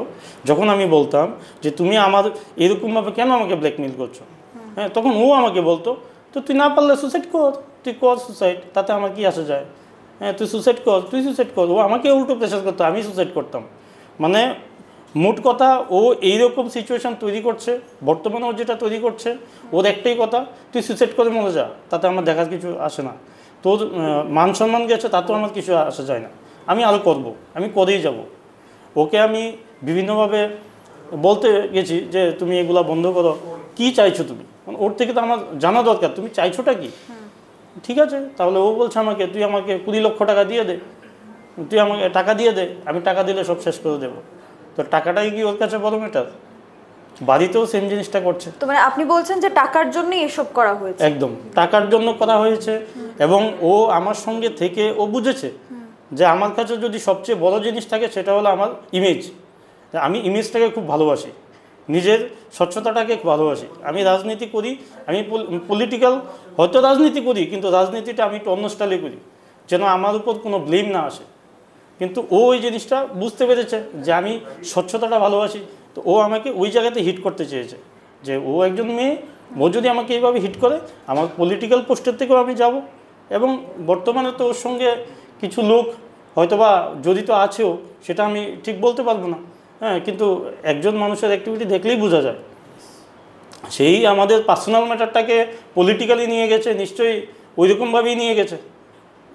যখন আমি বলতাম যে তুমি আমার এরকমভাবে কেন আমাকে ব্ল্যাকমেল করছো, হ্যাঁ, তখন ও আমাকে বলতো তো তুই না পারলে সুইসাইড কর, তুই কর সুইসাইড, তাতে আমার কি আসে যায়, হ্যাঁ, তুই সুইসাইড কর। ও আমাকে উল্টো প্রেশার করতো, আমি সুইসাইড করতাম। মানে মোট কথা ও এইরকম সিচুয়েশান তৈরি করছে, বর্তমানে ও যেটা তৈরি করছে, ওর একটাই কথা, তুই সুইসাইড করে মরে যা, তাতে আমার দেখার কিছু আসে না, তোর মান সম্মান গেছে তাতেও আমার কিছু আসা যায় না, আমি আরও করবো, আমি করেই যাব। ওকে আমি বিভিন্নভাবে বলতে গেছি যে তুমি এগুলা বন্ধ করো, কি চাইছো তুমি, মানে ওর থেকে তো আমার জানা দরকার তুমি চাইছোটা কি। ঠিক আছে, তাহলে ও বলছে আমাকে তুই আমাকে 20 লক্ষ টাকা দিয়ে দে, তুই আমাকে টাকা দিয়ে দে, আমি টাকা দিলে সব শেষ করে দেবো। তো টাকাটাই কি ওর কাছে বড় ম্যাটার? বাড়িতেও সেম জিনিসটা করছে। তো মানে আপনি বলছেন যে টাকার জন্যই এসব করা হয়েছে? একদম টাকার জন্য করা হয়েছে, এবং ও আমার সঙ্গে থেকে ও বুঝেছে যে আমার কাছে যদি সবচেয়ে বড় জিনিস থাকে সেটা হলো আমার ইমেজ। আমি ইমেজটাকে খুব ভালোবাসি, নিজের স্বচ্ছতাটাকে ভালোবাসি। আমি রাজনীতি করি, আমি পলিটিক্যাল হয়তো রাজনীতি করি, কিন্তু রাজনীতিটা আমি একটু অন্য স্টাইলে করি, যেন আমার উপর কোনো ব্লেম না আসে। কিন্তু ও ওই জিনিসটা বুঝতে পেরেছে যে আমি স্বচ্ছতাটা ভালোবাসি, তো ও আমাকে ওই জায়গাতে হিট করতে চেয়েছে যে ও একজন মেয়ে, ও যদি আমাকে এইভাবে হিট করে আমার পলিটিক্যাল পোস্টের থেকেও আমি যাব। এবং বর্তমানে তো ওর সঙ্গে কিছু লোক হয়তোবা জড়িত আছেও, সেটা আমি ঠিক বলতে পারবো না, হ্যাঁ, কিন্তু একজন মানুষের অ্যাক্টিভিটি দেখলেই বোঝা যায়। সেই আমাদের পার্সোনাল ম্যাটারটাকে পলিটিক্যালি নিয়ে গেছে, নিশ্চয়ই ওইরকমভাবেই নিয়ে গেছে।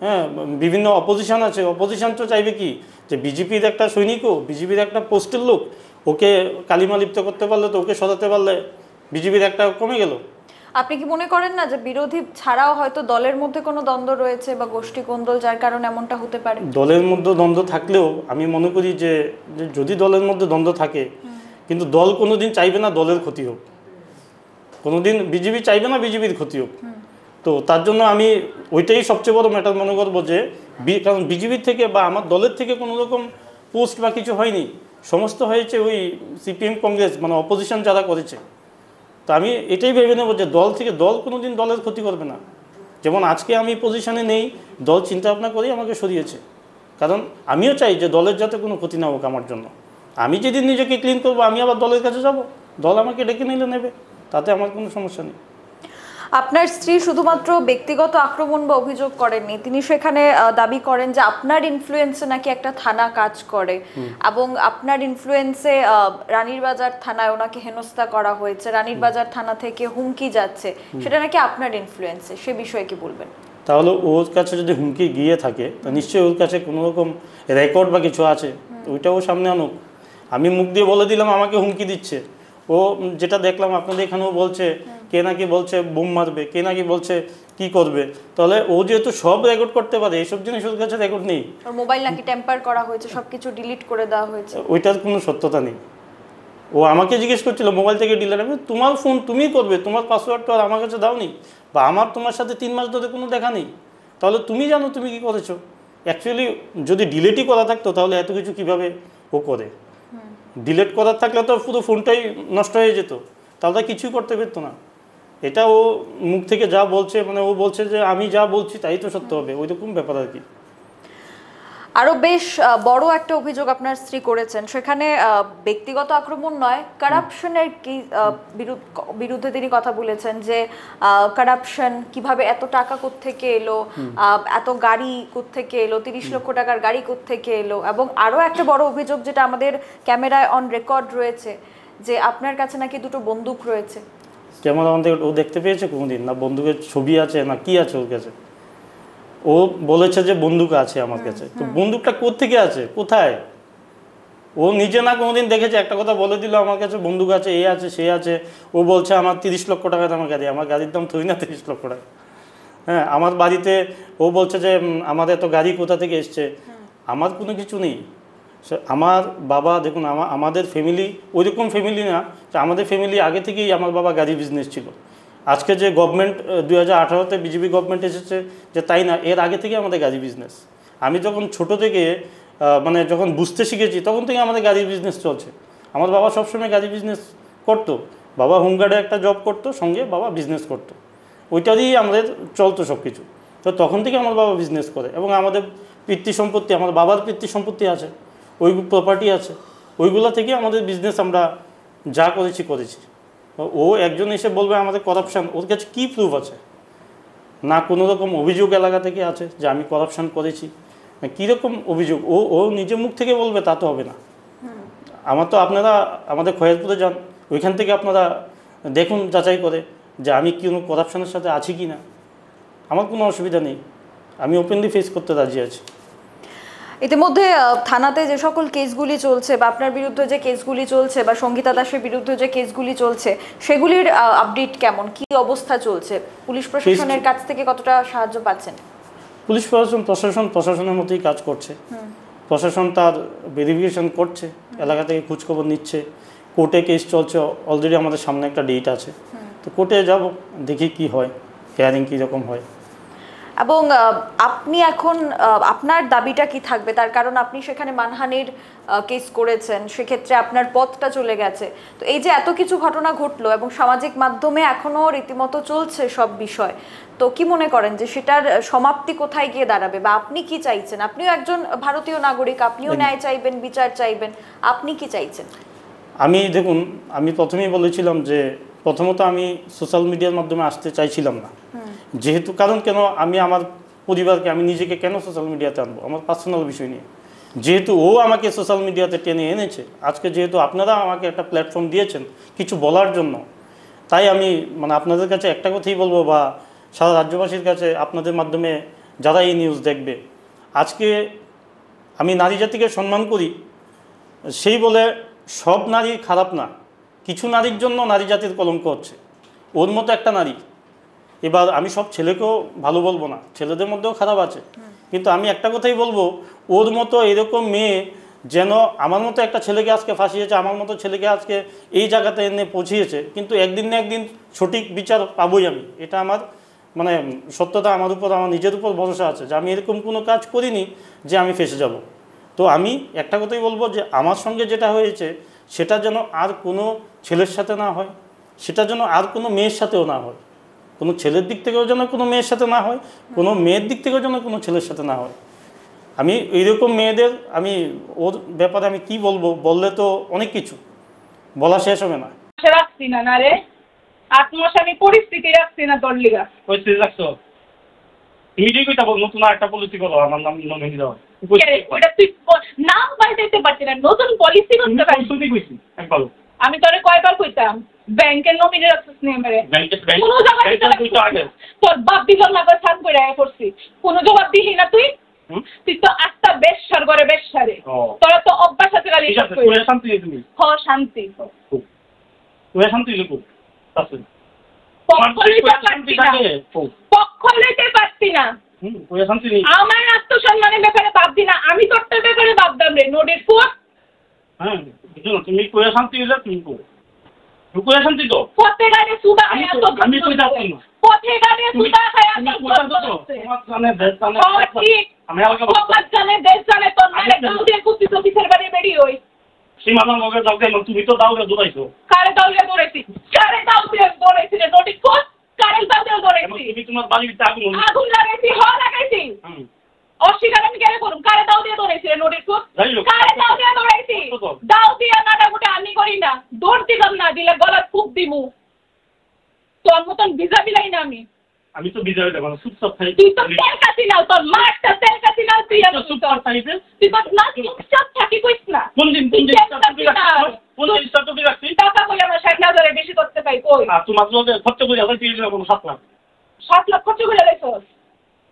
হ্যাঁ, বিভিন্ন অপোজিশন আছে, অপোজিশন তো চাইবে কি যে বিজেপির একটা সৈনিকও, বিজেপির একটা পোস্টের লোক, ওকে কালিমা লিপ্ত করতে পারলে, তো ওকে সরাতে পারলে বিজেপির একটা কমে গেল। আপনি কি মনে করেন না যে বিরোধী ছাড়াও হয়তো দলের মধ্যে কোনো দ্বন্দ্ব রয়েছে বা গোষ্ঠী কোন্দল, যার কারণে এমনটা হতে পারে? দলের মধ্যে দ্বন্দ্ব থাকলেও আমি মনে করি যে যদি দলের মধ্যে দ্বন্দ্ব থাকে, কিন্তু দল কোনোদিন চাইবে না দলের ক্ষতি হোক, কোনোদিন বিজেপি চাইবে না বিজেপির ক্ষতি হোক। তো তার জন্য আমি ওইটাই সবচেয়ে বড় ম্যাটার মনে করবো যে কারণ বিজেপির থেকে বা আমার দলের থেকে কোনো রকম পোস্ট বা কিছু হয়নি, সমস্ত হয়েছে ওই সিপিএম কংগ্রেস, মানে অপোজিশন যারা করেছে। তো আমি এটাই ভেবে নেবো যে দল থেকে দল কোনোদিন দলের ক্ষতি করবে না। যেমন আজকে আমি পজিশনে নেই, দল চিন্তা ভাবনা করেই আমাকে সরিয়েছে, কারণ আমিও চাই যে দলের যাতে কোনো ক্ষতি না হোক আমার জন্য। আমি যেদিন নিজেকে ক্লিন করবো, আমি আবার দলের কাছে যাব, দল আমাকে ডেকে নিলে নেবে, তাতে আমার কোনো সমস্যা নেই। আপনার স্ত্রী শুধুমাত্র ব্যক্তিগত আক্রমণ বা অভিযোগ করেননি, তিনি সেখানে দাবি করেন যে আপনার ইনফ্লুয়েন্সে নাকি একটা থানা কাজ করে, এবং আপনার ইনফ্লুয়েন্সে রানীর বাজার থানায় ওনাকে হেনস্থা করা হয়েছে, রানীর বাজার থানা থেকে হুমকি যাচ্ছে, সেটা নাকি আপনার ইনফ্লুয়েন্সে। সে বিষয়ে কি বলবেন? তাহলে ওর কাছে যদি হুমকি গিয়ে থাকে, তা নিশ্চয়ই ওর কাছে কোনো রকম রেকর্ড বা কিছু আছে, ওইটাও সামনে আনুক। আমি মুখ দিয়ে বলে দিলাম আমাকে হুমকি দিচ্ছে, ও যেটা দেখলাম আপনাদের এখানেও বলছে কে নাকি বলছে বোম মারবে, কে নাকি বলছে কি করবে, তাহলে ও যেহেতু সব রেকর্ড করতে পারে, এইসব জিনিস ওর কাছে রেকর্ড নেই। ওর মোবাইল নাকি টেম্পার করা হয়েছে, সবকিছু ডিলিট করে দেওয়া হয়েছে, ওইটার কোনো সত্যতা নেই। ও আমাকে জিজ্ঞেস করছিল মোবাইল থেকে ডিলিট, আমি তোমার ফোন তুমি করবে, তোমার পাসওয়ার্ড তো আর আমার কাছে দাওনি, বা আমার তোমার সাথে 3 মাস ধরে কোনো দেখা নেই, তাহলে তুমি জানো তুমি কি করেছো। অ্যাকচুয়ালি যদি ডিলিটই করা থাকতো তাহলে এত কিছু কিভাবে ও করে, ডিলিট করার থাকলে তো পুরো ফোনটাই নষ্ট হয়ে যেত, তাহলে কিছুই করতে পারতো না। এটা ও মুখ থেকে যা বলছে, মানে ও বলছে যে আমি যা বলছি তাই তো সত্য হবে, ওইরকম ব্যাপার আর কি। আরো বেশ বড় একটা অভিযোগ আপনার স্ত্রী করেছেন, সেখানে ব্যক্তিগত আক্রমণ নয়, কারাপশনের কি বিরুদ্ধে তিনি কথা বলেছেন যে কারাপশন কিভাবে, এত টাকা কোত্থেকে এলো, এত গাড়ি কোত্থেকে এলো, 30 লক্ষ টাকার গাড়ি কোত্থেকে এলো, এবং আরো একটা বড় অভিযোগ যেটা আমাদের ক্যামেরায় অন রেকর্ড রয়েছে যে আপনার কাছে নাকি দুটো বন্দুক রয়েছে। ক্যামেরা অন থেকে ও দেখতে পেয়েছে কোনোদিন? না বন্দুকের ছবি আছে না কি আছে ওর কাছে? ও বলেছে যে বন্দুক আছে আমার কাছে, তো বন্দুকটা কোত্থেকে আছে, কোথায়? ও নিজে না কোনোদিন দেখেছে? একটা কথা বলে দিল আমার কাছে বন্দুক আছে, এ আছে সে আছে। ও বলছে আমার 30 লক্ষ টাকা দাম গাড়ি। আমার গাড়ির দাম থই না 30 লক্ষ টাকা। হ্যাঁ, আমার বাড়িতে ও বলছে যে আমাদের তো গাড়ি কোথা থেকে এসছে। আমার কোনো কিছু নেই। আমার বাবা দেখুন, আমাদের ফ্যামিলি ওইরকম ফ্যামিলি না যে আমাদের ফ্যামিলি আগে থেকেই আমার বাবা গাড়ি বিজনেস ছিল। আজকে যে গভর্নমেন্ট 2018-তে বিজেপি গভর্নমেন্ট এসেছে যে তাই না, এর আগে থেকে আমাদের গাড়ি বিজনেস। আমি যখন ছোট থেকে মানে যখন বুঝতে শিখেছি তখন থেকে আমাদের গাড়ির বিজনেস চলছে। আমার বাবা সবসময় গাড়ি বিজনেস করতো। বাবা হোমগার্ডে একটা জব করতো, সঙ্গে বাবা বিজনেস করতো, ওইটারই আমাদের চলতো সব কিছু। তো তখন থেকে আমার বাবা বিজনেস করে এবং আমাদের পিতৃ সম্পত্তি, আমার বাবার পিতৃ সম্পত্তি আছে, ওই প্রপার্টি আছে, ওইগুলো থেকে আমাদের বিজনেস আমরা যা করেছি। ও একজন এসে বলবে আমাদের করাপশান, ওর কাছে কী প্রুফ আছে? না কোনো রকম অভিযোগ এলাকা থেকে আছে যে আমি করাপশান করেছি, কীরকম অভিযোগ ও নিজে মুখ থেকে বলবে তা তো হবে না। আমার তো আপনারা আমাদের খয়েরপুরে যান, ওইখান থেকে আপনারা দেখুন যাচাই করে যে আমি কোনো করাপশানের সাথে আছি কি না। আমার কোনো অসুবিধা নেই, আমি ওপেনলি ফেস করতে রাজি আছি। ইতিমধ্যে থানাতে যে সকল কেসগুলি চলছে বা আপনার বিরুদ্ধে যে কেসগুলি চলছে বা সঙ্গীতা দাসের বিরুদ্ধে যে কেসগুলি চলছে সেগুলির আপডেট কেমন, কি অবস্থা চলছে? পুলিশ প্রশাসনের কাছ থেকে কতটা সাহায্য পাচ্ছেন? পুলিশ প্রশাসনের মতোই কাজ করছে। প্রশাসন তার ভেরিফিকেশন করছে, এলাকা থেকে খোঁজখবর নিচ্ছে, কোর্টে কেস চলছে। অলরেডি আমাদের সামনে একটা ডেট আছে, তো কোর্টে যাব, দেখি কি হয়, হিয়ারিং কীরকম হয়। এবং আপনি এখন আপনার দাবিটা কি থাকবে? তার কারণ আপনি সেখানে মানহানির কেস করেছেন, সেক্ষেত্রে আপনার পথটা চলে গেছে। তো এই যে এত কিছু ঘটনা ঘটলো এবং সামাজিক মাধ্যমে এখনও রীতিমতো চলছে সব বিষয়, তো কি মনে করেন যে সেটার সমাপ্তি কোথায় গিয়ে দাঁড়াবে বা আপনি কি চাইছেন? আপনিও একজন ভারতীয় নাগরিক, আপনিও ন্যায় চাইবেন, বিচার চাইবেন, আপনি কি চাইছেন? আমি দেখুন, আমি প্রথমেই বলেছিলাম যে প্রথমত আমি সোশ্যাল মিডিয়ার মাধ্যমে আসতে চাইছিলাম না, যেহেতু কারণ কেন আমি আমার পরিবারকে, আমি নিজেকে কেন সোশ্যাল মিডিয়াতে আনবো আমার পার্সোনাল বিষয় নিয়ে। যেহেতু ও আমাকে সোশ্যাল মিডিয়াতে টেনে এনেছে, আজকে যেহেতু আপনারা আমাকে একটা প্ল্যাটফর্ম দিয়েছেন কিছু বলার জন্য, তাই আমি মানে আপনাদের কাছে একটা কথাই বলবো, বা সারা রাজ্যবাসীর কাছে আপনাদের মাধ্যমে যারা এই নিউজ দেখবে, আজকে আমি নারী জাতিকে সম্মান করি সেই বলে সব নারী খারাপ না, কিছু নারীর জন্য নারী জাতির কলঙ্ক হচ্ছে। ওর মতো একটা নারী, এবার আমি সব ছেলেকেও ভালো বলবো না, ছেলেদের মধ্যেও খারাপ আছে, কিন্তু আমি একটা কথাই বলবো, ওর মতো এরকম মেয়ে যেন আমার মতো একটা ছেলেকে আজকে ফাঁসিয়েছে, আমার মতো ছেলেকে আজকে এই জায়গাতে এনে পৌঁছিয়েছে, কিন্তু একদিন না একদিন সঠিক বিচার পাবোই আমি। এটা আমার মানে সত্যতা, আমার উপর, আমার নিজের উপর ভরসা আছে যে আমি এরকম কোনো কাজ করিনি যে আমি ফেঁসে যাব। তো আমি একটা কথাই বলবো যে আমার সঙ্গে যেটা হয়েছে সেটা যেন আর কোনো ছেলের সাথে না হয়, সেটা যেন আর কোনো মেয়ের সাথেও না হয়, কোনো ছেলের দিক থেকেও যেন কোনো মেয়ের সাথে না হয়, কোনো মেয়ের দিক থেকেও যেন কোনো ছেলের সাথে না হয়। আমি এইরকম মেয়েদের আমি ওর ব্যাপারে আমি কি বলবো, বললে তো অনেক কিছু বলা শেষ হবে না। রাখছি না না রে, 8 মাস আমি পরিস্থিতি রাখছি না তোর লিগা। পরিস্থিতি রাখছো তুমি ঠিক কইতা, নতুন একটা পলিসি করো, আমার নাম নমিনি দাও। ওটা তুই নাম পাল্টাইতে পারছি না, নতুন পলিসি করতে পারছিস। তুই কইছিস একবার, আমি তোরে কয়বার কইতাম ব্যাংকের নমিনি রাখছিস নি আমারে? কোনো জবাব তোর বাপ দিল না, করে সান করে আয় করছি, কোনো জবাব দিলি না তুই। তুই তো আস্তা বেশার করে বেশারে, তোরা তো অভ্যাস আছে গালি শান্তি তুমি। হ শান্তি তুই শান্তি লিখো, পক্ষ লইতে পারছি না, আমার আত্মসম্মানের ব্যাপারে ভাবছি না, আমি তোরটার ব্যাপারে ভাবতাম রে। নোটিস ফোর হ্যাঁ তুমি কইয়া শান্তি হইলে তুমি কো রুকুয়া শান্তি তো পথে গাড়ি সুদা খায়, আমি কই যাচ্ছি না, পথে গাড়ি সুদা খায়। আমি কোথা তো তোমার জানে দেশ জানে, আমি আলাদা তোমার জানে দেশ জানে, তোর নালে গাউদের কুত্তি অফিসের বাড়ি বেরিয়ে হই সীমানার মগে যাও কেন? তুমি তো দাউরে দৌড়াইছো। কারে দাউরে দৌড়াইছি? কারে দাউরে দৌড়াইছি রে? নোটিস ফোর কারে দাউরে দৌড়াইছি? তুমি তোমার বাড়িতে আগুন লাগাইছি, লাগাইছি। অস্বীকার আমি কেন করুম? কারে দাও দিয়ে দৌড়াইছি রে? নোটিস ফোর কারে দাও দিয়ে দৌড়াইছি? দাও দিয়ে নাটাগুটি আমি করি না, দৌড় দিলাম না, দিলে গলার ফুক দিমু। তোর মতন ভিজা বিলাই না আমি তো বিজয় দেব না, চুপচাপ থাকি। তুই তো তেল কাছি নাও, তোর মারটা তেল কাছি নাও, তুই চুপচাপ থাকি, তুই তো না চুপচাপ থাকি কইস না। কোন দিন 50 টাকা রাখছি টাকা কই আমার 60,000 বেশি করতে পাই কই তোমার লোকে খরচ করে আবার 7 লাখ 7 লাখ খরচ করে লাইছো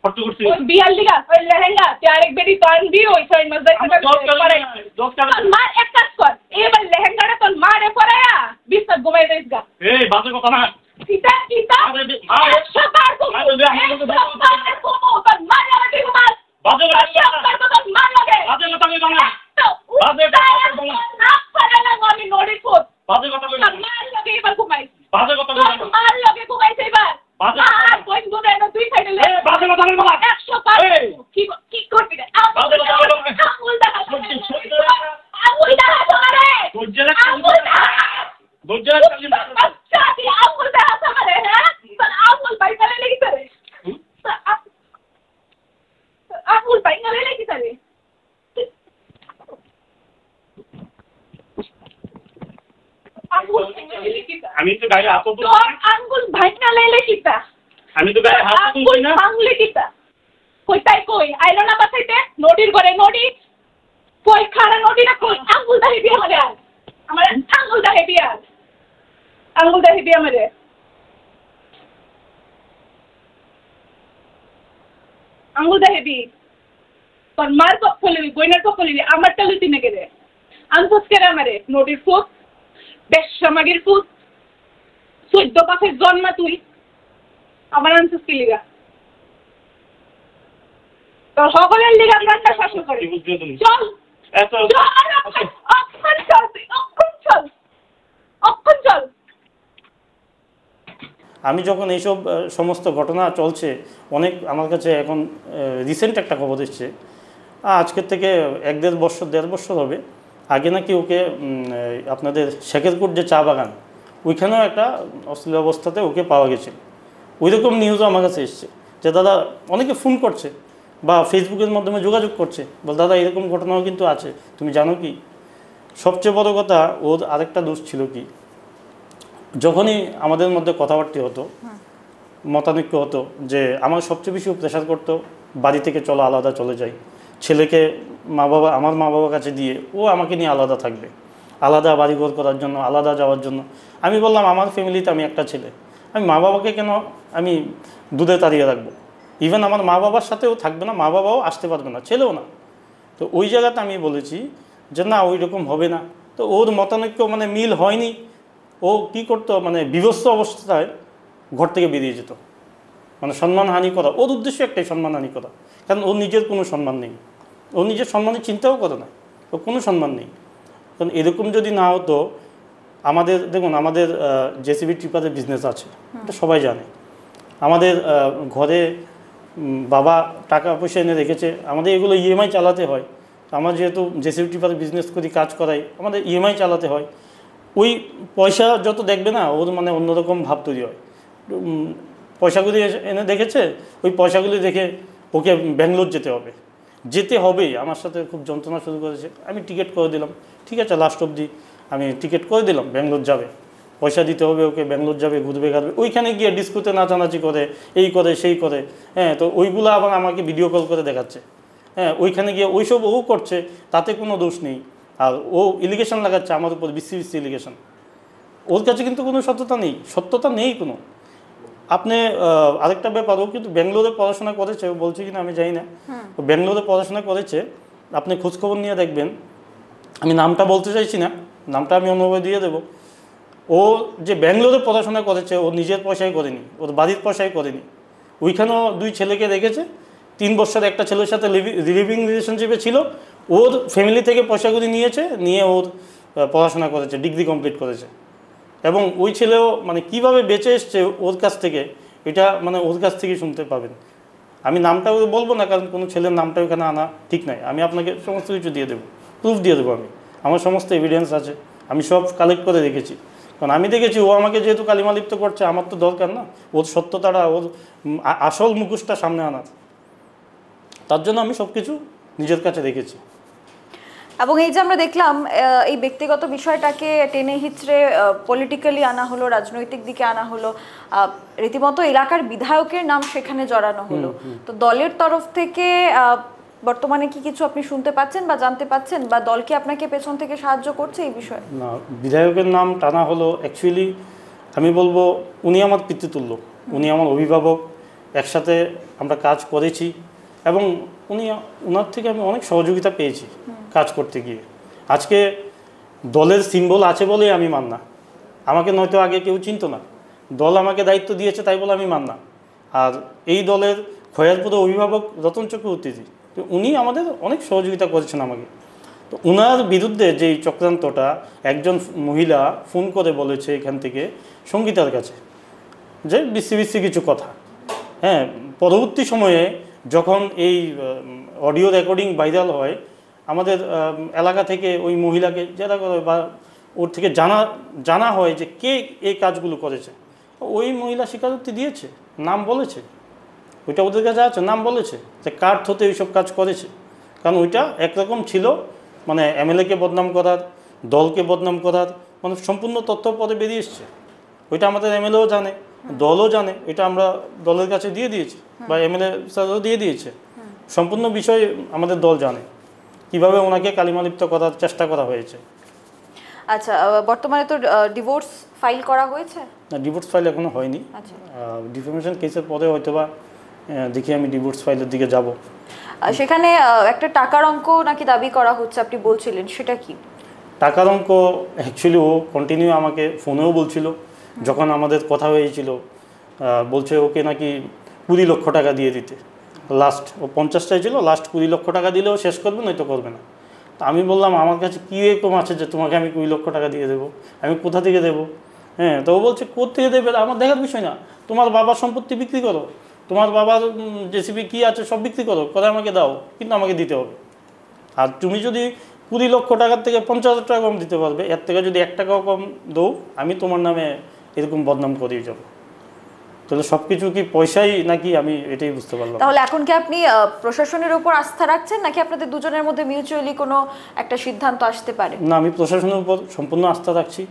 খরচ করছি ওই বিয়ার লিগা ওই লেহেঙ্গা তুই আরেক বেটি তো আনবি ওই 6 মাস যাইতে পারে 10 টাকা মা এক কাজ কর এবার লেহেঙ্গাটা তোর মারে পরায়া বিছনা ঘুমাই যাইস গা এই বাজে কথা না কিতা কিতা মা 100 বার কো তোর মারে আমাকে ঘুমাস বাজে কথা তোর মা লাগে বাজে কথা কই না বাজে কথা না পারে না আমি নড়ি ফুট বাজে কথা কই তোর মার লাগে এবার ঘুমাই বাজে কথা কই তোর মার লাগে ঘুমাইছে এবার বাজে আর কই দুধে না তুই খাইলে এই বাজে কথা কই না 100 বার কি কি করবি রে আঙুল দেখা আঙুল দেখা তোমারে দজ্জালা আঙুল দেখা দজ্জালা আচ্ছা কি আঙুল দেখা তোমারে হ্যাঁ তোর আঙুল বাইকালে লেগেছে রে আঙুল বাইকালে লেগেছে রে আঙুল বাইকালে লেগেছে আমি তো গায়ে হাত তুলছি তোর আঙুল বাইকালে লেগেছে আমি তো গায়ে হাত তুলছি না আঙুল কিতা কই তাই কই আইলো না বাসাইতে নদীর ঘরে নদী কই খাড়া নদী না কই আঙুল দাহি দিয়ে আমারে আমার আঙুল দাহি দিয়ে আঙুল দাহি দিয়ে আমারে আঙুল দাহি দি তোর মার পক্ষ লিবি বইনার পক্ষ লিবি আমারটা লুতি না কেরে আনফুস কেরে আমারে নদীর ফুট বেশ সমাগের ফুট 14 পাশের জন্মা তুই আমার আনফুস কি লিগা তোর সকলের লিগা প্রাণটা শাসন করে চল এত অক্ষণ চল অক্ষণ চল অক্ষণ চল আমি যখন এইসব সমস্ত ঘটনা চলছে অনেক আমার কাছে এখন রিসেন্ট একটা খবর এসছে আজকের থেকে 1-1.5 বছর হবে আগে নাকি ওকে আপনাদের শেখেরপুর যে চা বাগান ওইখানেও একটা অশ্লীল অবস্থাতে ওকে পাওয়া গেছে ওইরকম নিউজও আমার কাছে এসছে যে দাদা অনেকে ফোন করছে বা ফেসবুকের মাধ্যমে যোগাযোগ করছে বল দাদা এরকম ঘটনাও কিন্তু আছে তুমি জানো কি সবচেয়ে বড় কথা ওর আরেকটা দোষ ছিল কি যখনই আমাদের মধ্যে কথাবার্তা হতো মতানৈক্য হতো যে আমার সবচেয়ে বেশি প্রেশার করতো বাড়ি থেকে চলো আলাদা চলে যাই ছেলেকে আমার মা বাবার কাছে দিয়ে ও আমাকে নিয়ে আলাদা থাকবে আলাদা বাড়িঘর করার জন্য আলাদা যাওয়ার জন্য আমি বললাম আমার ফ্যামিলিতে আমি একটা ছেলে আমি মা বাবাকে কেন আমি দুধে তাড়িয়ে রাখবো ইভেন আমার মা বাবার সাথেও থাকবে না মা বাবাও আসতে পারবে না ছেলেও না তো ওই জায়গাতে আমি বলেছি যে না ওই রকম হবে না তো ওর মতানৈক্য মানে মিল হয়নি ও কী করতো মানে বিভৎস অবস্থায় ঘর থেকে বেরিয়ে যেত মানে সম্মানহানি করা ওর উদ্দেশ্য একটাই সম্মানহানি করা কারণ ওর নিজের কোনো সম্মান নেই ও নিজের সম্মানের চিন্তাও করে না ও কোনো সম্মান নেই কারণ এরকম যদি না হতো আমাদের দেখুন আমাদের জেসিবি ট্রিপারের বিজনেস আছে এটা সবাই জানে আমাদের ঘরে বাবা টাকা পয়সা এনে রেখেছে আমাদের এগুলো ইএমআই চালাতে হয় আমার যেহেতু জেসিবি ট্রিপারের বিজনেস করি কাজ করাই আমাদের ইএমআই চালাতে হয় ওই পয়সা যত দেখবে না ওর মানে অন্যরকম ভাব তৈরি হয় পয়সাগুলি এনে দেখেছে ওই পয়সাগুলি দেখে ওকে ব্যাঙ্গালোর যেতে হবে আমার সাথে খুব যন্ত্রণা শুরু করেছে আমি টিকিট করে দিলাম ঠিক আছে লাস্ট অবধি আমি টিকিট করে দিলাম ব্যাঙ্গালোর যাবে পয়সা দিতে হবে ওকে ব্যাঙ্গালোর যাবে ঘুরবে ঘাটবে ওইখানে গিয়ে ডিস্কোতে নাচানাচি করে এই করে সেই করে হ্যাঁ তো ওইগুলো আবার আমাকে ভিডিও কল করে দেখাচ্ছে হ্যাঁ ওইখানে গিয়ে ওইসব ও করছে তাতে কোনো দোষ নেই আর ও ইলিগেশন লাগাচ্ছে আমার উপর বিশ্রী ইলিগেশন ওর কাছে কিন্তু কোনো সত্যতা নেই কোনো আপনি আরেকটা ব্যাপার ও কিন্তু ব্যাঙ্গালোরে পড়াশোনা করেছে ও বলছে কিনা আমি জানি না ও ব্যাঙ্গালোরে পড়াশোনা করেছে আপনি খোঁজখবর নিয়ে দেখবেন আমি নামটা বলতে চাইছি না নামটা আমি অন্যভাবে দিয়ে দেবো ও যে ব্যাঙ্গালোরে পড়াশোনা করেছে ও নিজের পয়সায় করেনি ওর বাড়ির পয়সায় করেনি ওইখানেও 2 ছেলেকে রেখেছে 3 বছর একটা ছেলের সাথে লিভিং রিলেশনশিপে ছিল ওর ফ্যামিলি থেকে পয়সাগুলি নিয়ে ওর পড়াশোনা করেছে ডিগ্রি কমপ্লিট করেছে এবং ওই ছেলেও মানে কিভাবে বেঁচে এসছে ওর কাছ থেকে এটা মানে ওর কাছ থেকেই শুনতে পাবেন আমি নামটা বলবো না কারণ কোনো ছেলের নামটা ওখানে আনা ঠিক নয় আমি আপনাকে সমস্ত কিছু দিয়ে দেবো প্রুফ দিয়ে দেবো আমি আমার সমস্ত এভিডেন্স আছে আমি সব কালেক্ট করে রেখেছি কারণ আমি দেখেছি ও আমাকে যেহেতু কালিমালিপ্ত করছে আমার তো দরকার না ওর সত্যতাটা ওর আসল মুখোশটা সামনে আনার তার জন্য আমি সব কিছু নিজের কাছে রেখেছি এবং এই যে আমরা দেখলাম এই ব্যক্তিগত বিষয়টাকে টেনে হিচড়ে পলিটিক্যালি আনা হলো রাজনৈতিক দিকে আনা হলো রীতিমতো এলাকার বিধায়কের নাম সেখানে জড়ানো হলো তো দলের তরফ থেকে বর্তমানে কি কিছু আপনি শুনতে পাচ্ছেন বা জানতে পাচ্ছেন, বা দল কি আপনাকে পেছন থেকে সাহায্য করছে এই বিষয়ে? না, বিধায়কের নাম টানা হলো অ্যাকচুয়ালি আমি বলবো উনি আমার পিতৃতুল্য, উনি আমার অভিভাবক, একসাথে আমরা কাজ করেছি এবং ওনার থেকে আমি অনেক সহযোগিতা পেয়েছি কাজ করতে গিয়ে। আজকে দলের সিম্বল আছে বলেই আমি মাননা, আমাকে নয়তো আগে কেউ চিনতো না, দল আমাকে দায়িত্ব দিয়েছে তাই বলে আমি মাননা। আর এই দলের খয়ারপুরে অভিভাবক রতন চক্রবর্তী, তো উনি আমাদের অনেক সহযোগিতা করেছেন আমাকে। তো ওনার বিরুদ্ধে যেই চক্রান্তটা, একজন মহিলা ফোন করে বলেছে এখান থেকে সঙ্গীতার কাছে যে বিশ্রী কিছু কথা, হ্যাঁ, পরবর্তী সময়ে যখন এই অডিও রেকর্ডিং ভাইরাল হয়, আমাদের এলাকা থেকে ওই মহিলাকে জেরা করে বা ওর থেকে জানা হয় যে কে এই কাজগুলো করেছে, ওই মহিলা স্বীকারোক্তি দিয়েছে, নাম বলেছে, ওইটা ওদের কাছে আছে, নাম বলেছে যে কার থতে এইসব কাজ করেছে। কারণ ওইটা একরকম ছিল, মানে এমএলএকে বদনাম করার, দলকে বদনাম করার, মানে সম্পূর্ণ তথ্য পরে বেরিয়ে এসছে। ওইটা আমাদের এমএলএও জানে, দলও জানে, এটা আমরা দলের কাছে দিয়ে দিয়েছি বা এমএলএ স্যারও দিয়ে দিয়েছে। সম্পূর্ণ বিষয় আমাদের দল জানে কিভাবে ওনাকে কালিমালিপ্ত করার চেষ্টা করা হয়েছে। আচ্ছা, বর্তমানে তো ডিভোর্স ফাইল করা হয়েছে? না, ডিভোর্স ফাইল এখনো হয়নি। আচ্ছা, ডিফেমেশন কেসের পরে হয়তোবা দেখি আমি ডিভোর্স ফাইলের দিকে যাব। সেখানে একটা টাকার অঙ্ক নাকি দাবি করা হচ্ছে আপনি বলছিলেন, সেটা কি? টাকার অঙ্ক অ্যাকচুয়ালি ও কন্টিনিউ আমাকে ফোনেও বলছিল, যখন আমাদের কথা হয়েছিল বলছে ওকে নাকি 20 লক্ষ টাকা দিয়ে দিতে। লাস্ট ও 50 চাইছিল, লাস্ট 20 লক্ষ টাকা দিলেও শেষ করবে, নয়তো করবে না। তো আমি বললাম আমার কাছে কী এরকম আছে যে তোমাকে আমি 20 লক্ষ টাকা দিয়ে দেবো, আমি কোথা থেকে দেবো? হ্যাঁ, তো ও বলছে কোথা থেকে দেবে আমার দেখার বিষয় না, তোমার বাবার সম্পত্তি বিক্রি করো, তোমার বাবার জেসিবি কী আছে সব বিক্রি করো, করে আমাকে দাও, কিন্তু আমাকে দিতে হবে। আর তুমি যদি 20 লক্ষ টাকার থেকে 50,000 টাকা কম দিতে পারবে, এর থেকে যদি 1 টাকাও কম দৌ, আমি তোমার নামে এরকম বদনাম করেই যাবো। তাহলে সব কিছু কি পয়সাই নাকি, আমি এটাই বুঝতে পারলাম। তাহলে এখন কি আপনি প্রশাসনের উপর আস্থা রাখছেন, নাকি আপনাদের দুজনের মধ্যে মিউচুয়ালি কোনো একটা সিদ্ধান্ত আসতে পারে? না, আমি প্রশাসনের উপর সম্পূর্ণ আস্থা রাখছি,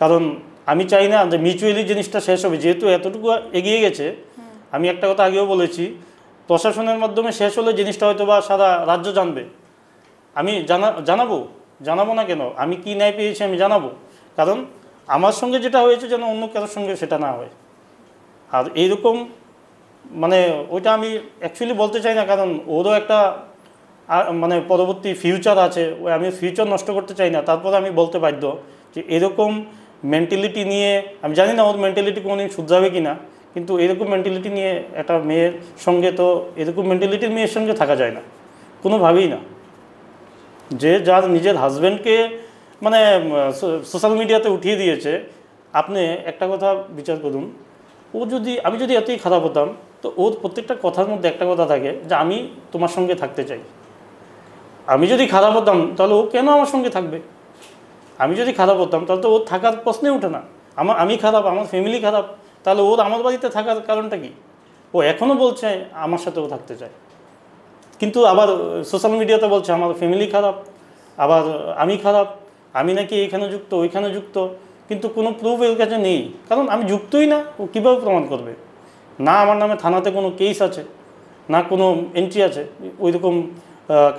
কারণ আমি চাই না যে মিউচুয়ালি জিনিসটা শেষ হবে। যেহেতু এতটুকু এগিয়ে গেছে, আমি একটা কথা আগেও বলেছি, প্রশাসনের মাধ্যমে শেষ হলে জিনিসটা হয়তো বা সারা রাজ্য জানবে। আমি জানাবো না কেন, আমি কি ন্যায় পেয়েছি আমি জানাবো, কারণ আমার সঙ্গে যেটা হয়েছে যেন অন্য কারোর সঙ্গে সেটা না হয়। আর এইরকম মানে ওইটা আমি অ্যাকচুয়ালি বলতে চাই না, কারণ ওরও একটা মানে পরবর্তী ফিউচার আছে, আমি ফিউচার নষ্ট করতে চাই না। তারপরে আমি বলতে বাধ্য যে এরকম মেন্টালিটি নিয়ে, আমি জানি না ওর মেন্টালিটি কোনোদিন শুধরাবে কি না, কিন্তু এরকম মেন্টালিটি নিয়ে একটা মেয়ের সঙ্গে, তো এরকম মেন্টালিটির মেয়ের সঙ্গে থাকা যায় না কোনোভাবেই না। যে যার নিজের হাজব্যান্ডকে মানে সোশ্যাল মিডিয়াতে উঠিয়ে দিয়েছে, আপনি একটা কথা বিচার করুন, আমি যদি এতই খারাপ হতাম, তো ওর প্রত্যেকটা কথার মধ্যে একটা কথা থাকে যে আমি তোমার সঙ্গে থাকতে চাই। আমি যদি খারাপ হতাম তাহলে ও কেন আমার সঙ্গে থাকবে? আমি যদি খারাপ হতাম তাহলে তো ওর থাকার প্রশ্নে ওঠে না। আমি খারাপ, আমার ফ্যামিলি খারাপ, তাহলে ওর আমার বাড়িতে থাকার কারণটা কি? ও এখনও বলছে আমার সাথেও থাকতে চায়, কিন্তু আবার সোশ্যাল মিডিয়াতে বলছে আমার ফ্যামিলি খারাপ, আবার আমি খারাপ, আমি নাকি এইখানে যুক্ত ওইখানে যুক্ত, কিন্তু কোনো প্রুফ এর কাছে নেই। কারণ আমি যুক্তই না, ও কীভাবে প্রমাণ করবে? না আমার নামে থানাতে কোনো কেস আছে, না কোনো এন্ট্রি আছে ওই রকম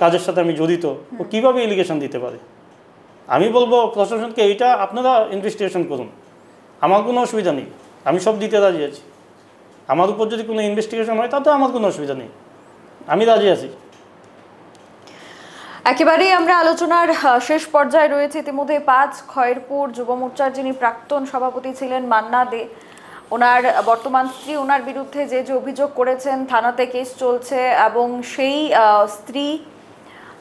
কাজের সাথে আমি জড়িত, ও কীভাবে এলিগেশন দিতে পারে? আমি বলবো প্রশাসনকে এইটা আপনারা ইনভেস্টিগেশন করুন, আমার কোনো অসুবিধা নেই, আমি সব দিতে রাজি আছি। আমার উপর যদি কোনো ইনভেস্টিগেশন হয় তাতে আমার কোনো অসুবিধা নেই, আমি রাজি আছি। একেবারেই আমরা আলোচনার শেষ পর্যায়ে রয়েছে। ইতিমধ্যে 5 খয়েরপুর যুব মোর্চার যিনি প্রাক্তন সভাপতি ছিলেন মান্না দে, ওনার বর্তমান স্ত্রী ওনার বিরুদ্ধে যে অভিযোগ করেছেন, থানাতে কেস চলছে এবং সেই স্ত্রী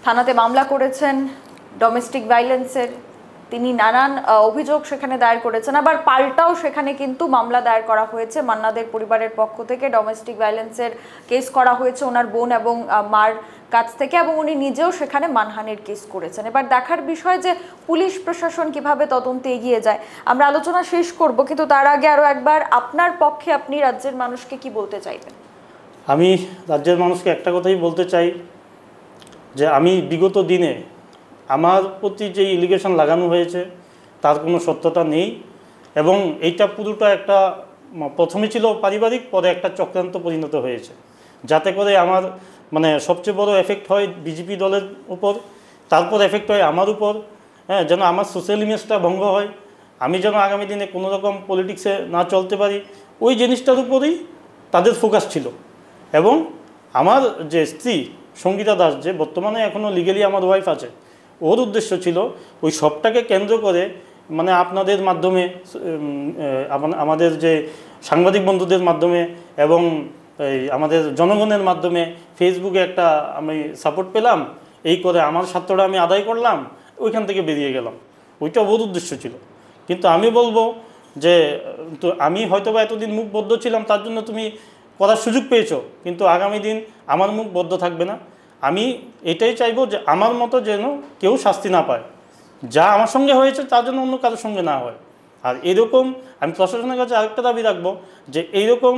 থানাতে মামলা করেছেন ডোমেস্টিক ভায়োলেন্সের। তিনি নানান অভিযোগ সেখানে দায়ের করেছেন, আবার পাল্টাও সেখানে কিন্তু মামলা দায়ের করা হয়েছে মান্নাদের পরিবারের পক্ষ থেকে। ডোমেস্টিক ভায়োলেন্সের কেস করা হয়েছে ওনার বোন এবং মার কাছ থেকে, এবং উনি নিজেও সেখানে মানহানির কেস করেছেন। এবার দেখার বিষয় যে পুলিশ প্রশাসন কিভাবে তদন্তে এগিয়ে যায়। আমরা আলোচনা শেষ করব, কিন্তু তার আগে আরও একবার আপনার পক্ষে আপনি রাজ্যের মানুষকে কি বলতে চাইবেন? আমি রাজ্যের মানুষকে একটা কথাই বলতে চাই যে আমি বিগত দিনে আমার প্রতি যে এলিগেশন লাগানো হয়েছে তার কোনো সত্যতা নেই, এবং এইটা পুরোটা একটা প্রথমে ছিল পারিবারিক, পরে একটা চক্রান্ত পরিণত হয়েছে, যাতে করে আমার মানে সবচেয়ে বড় এফেক্ট হয় বিজেপি দলের উপর, তারপর এফেক্ট হয় আমার উপর, হ্যাঁ, যেন আমার সোশ্যাল ইমেজটা ভঙ্গ হয়, আমি যেন আগামী দিনে কোনো রকম পলিটিক্সে না চলতে পারি, ওই জিনিসটার উপরেই তাদের ফোকাস ছিল। এবং আমার যে স্ত্রী সঙ্গীতা দাস, যে বর্তমানে এখনও লিগেলি আমার ওয়াইফ আছে, ওর উদ্দেশ্য ছিল ওই সবটাকে কেন্দ্র করে, মানে আপনাদের মাধ্যমে, আমাদের যে সাংবাদিক বন্ধুদের মাধ্যমে এবং এই আমাদের জনগণের মাধ্যমে ফেসবুকে একটা আমি সাপোর্ট পেলাম, এই করে আমার স্বার্থটা আমি আদায় করলাম, ওইখান থেকে বেরিয়ে গেলাম। ওইটা ওর উদ্দেশ্য ছিল। কিন্তু আমি বলবো যে তো আমি হয়তো বা এতদিন মুখ বদ্ধ ছিলাম, তার জন্য তুমি করার সুযোগ পেয়েছো, কিন্তু আগামী দিন আমার মুখ বদ্ধ থাকবে না। আমি এটাই চাইবো যে আমার মতো যেন কেউ শাস্তি না পায়, যা আমার সঙ্গে হয়েছে তার জন্য অন্য কারোর সঙ্গে না হয়। আর এরকম আমি প্রশাসনের কাছে আরেকটা দাবি রাখবো যে এইরকম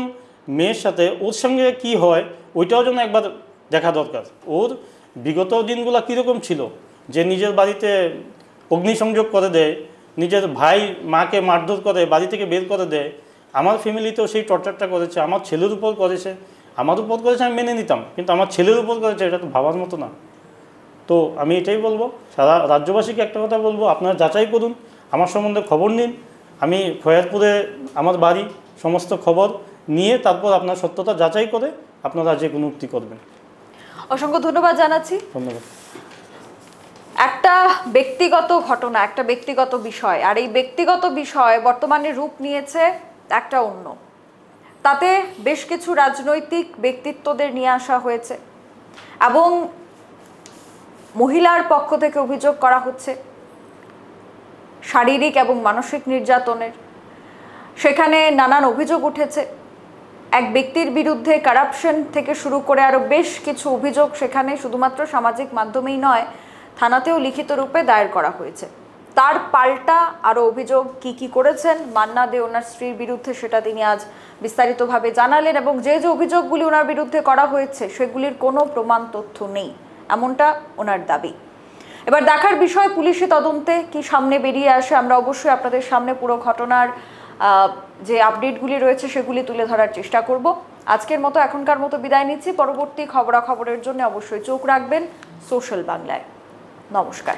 মেয়ের সাথে ওর সঙ্গে কি হয় ওইটাও যেন একবার দেখা দরকার। ওর বিগত দিনগুলো কীরকম ছিল, যে নিজের বাড়িতে অগ্নিসংযোগ করে দেয়, নিজের ভাই মাকে মারধর করে বাড়ি থেকে বের করে দেয়, আমার ফ্যামিলিতেও সেই টর্চারটা করেছে, আমার ছেলের উপর করেছে, আমার উপর করেছে আমি মেনে নিতাম, কিন্তু আমার ছেলের উপর করেছে, এটা তো ভাবার মতো না। তো আমি এটাই বলবো, সারা রাজ্যবাসীকে একটা কথা বলবো, আপনারা যাচাই করুন, আমার সম্বন্ধে খবর নিন। আমি খয়ারপুরে আমার বাড়ি, সমস্ত খবর নিয়ে তারপর আপনার সত্যতা যাচাই করে আপনারা যে কোনো উক্তি করবেন। অসংখ্য ধন্যবাদ জানাচ্ছি। ধন্যবাদ। একটা ব্যক্তিগত ঘটনা, একটা ব্যক্তিগত বিষয়, আর এই ব্যক্তিগত বিষয় বর্তমানে রূপ নিয়েছে একটা অন্য, তাতে বেশ কিছু রাজনৈতিক ব্যক্তিত্বদের নিয়ে আসা হয়েছে এবং মহিলার পক্ষ থেকে অভিযোগ করা হচ্ছে শারীরিক এবং মানসিক নির্যাতনের। সেখানে নানান অভিযোগ উঠেছে, এক ব্যক্তির বিরুদ্ধে কারাপশন থেকে শুরু করে আরও বেশ কিছু অভিযোগ সেখানে শুধুমাত্র সামাজিক মাধ্যমেই নয়, থানাতেও লিখিত রূপে দায়ের করা হয়েছে। তার পাল্টা আরও অভিযোগ কি করেছেন মান্না দে ওনার স্ত্রীর বিরুদ্ধে, সেটা তিনি আজ বিস্তারিতভাবে জানালেন। এবং যে যে অভিযোগগুলি ওনার বিরুদ্ধে করা হয়েছে সেগুলির কোনো প্রমাণ তথ্য নেই, এমনটা ওনার দাবি। এবার দেখার বিষয় পুলিশি তদন্তে কি সামনে বেরিয়ে আসে। আমরা অবশ্যই আপনাদের সামনে পুরো ঘটনার যে আপডেটগুলি রয়েছে সেগুলি তুলে ধরার চেষ্টা করব। আজকের মতো এখনকার মতো বিদায় নিচ্ছি। পরবর্তী খবরাখবরের জন্য অবশ্যই চোখ রাখবেন সোশ্যাল বাংলায়। নমস্কার।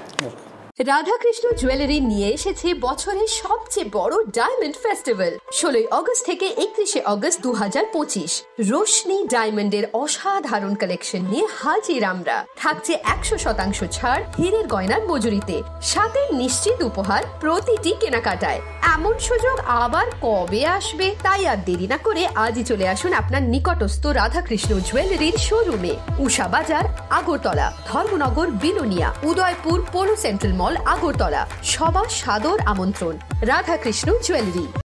রাধাকৃষ্ণ জুয়েলারি নিয়ে এসেছে বছরের সবচেয়ে বড় ডায়মন্ড ফেস্টিভ্যাল 16 আগস্ট থেকে 31 আগস্ট 2025। রোশনি ডায়মন্ডের অসাধারণ কালেকশন নিয়ে হাজির আমরা। থাকছে 100% ছাড় হীরের গয়নার মজুরিতে, সাথে নিশ্চিত উপহার প্রতিটি কেনাকাটায়। এমন সুযোগ আবার কবে আসবে? তাই আর দেরি না করে আজই চলে আসুন আপনার নিকটস্থ রাধাকৃষ্ণ জুয়েলারির শোরুমে। উষা বাজার, আগরতলা, ধর্মনগর, বিলোনিয়া, উদয়পুর, পোলো সেন্ট্রাল মল, আগরতলা। সবার সাদর আমন্ত্রণ। রাধাকৃষ্ণ জুয়েলারি।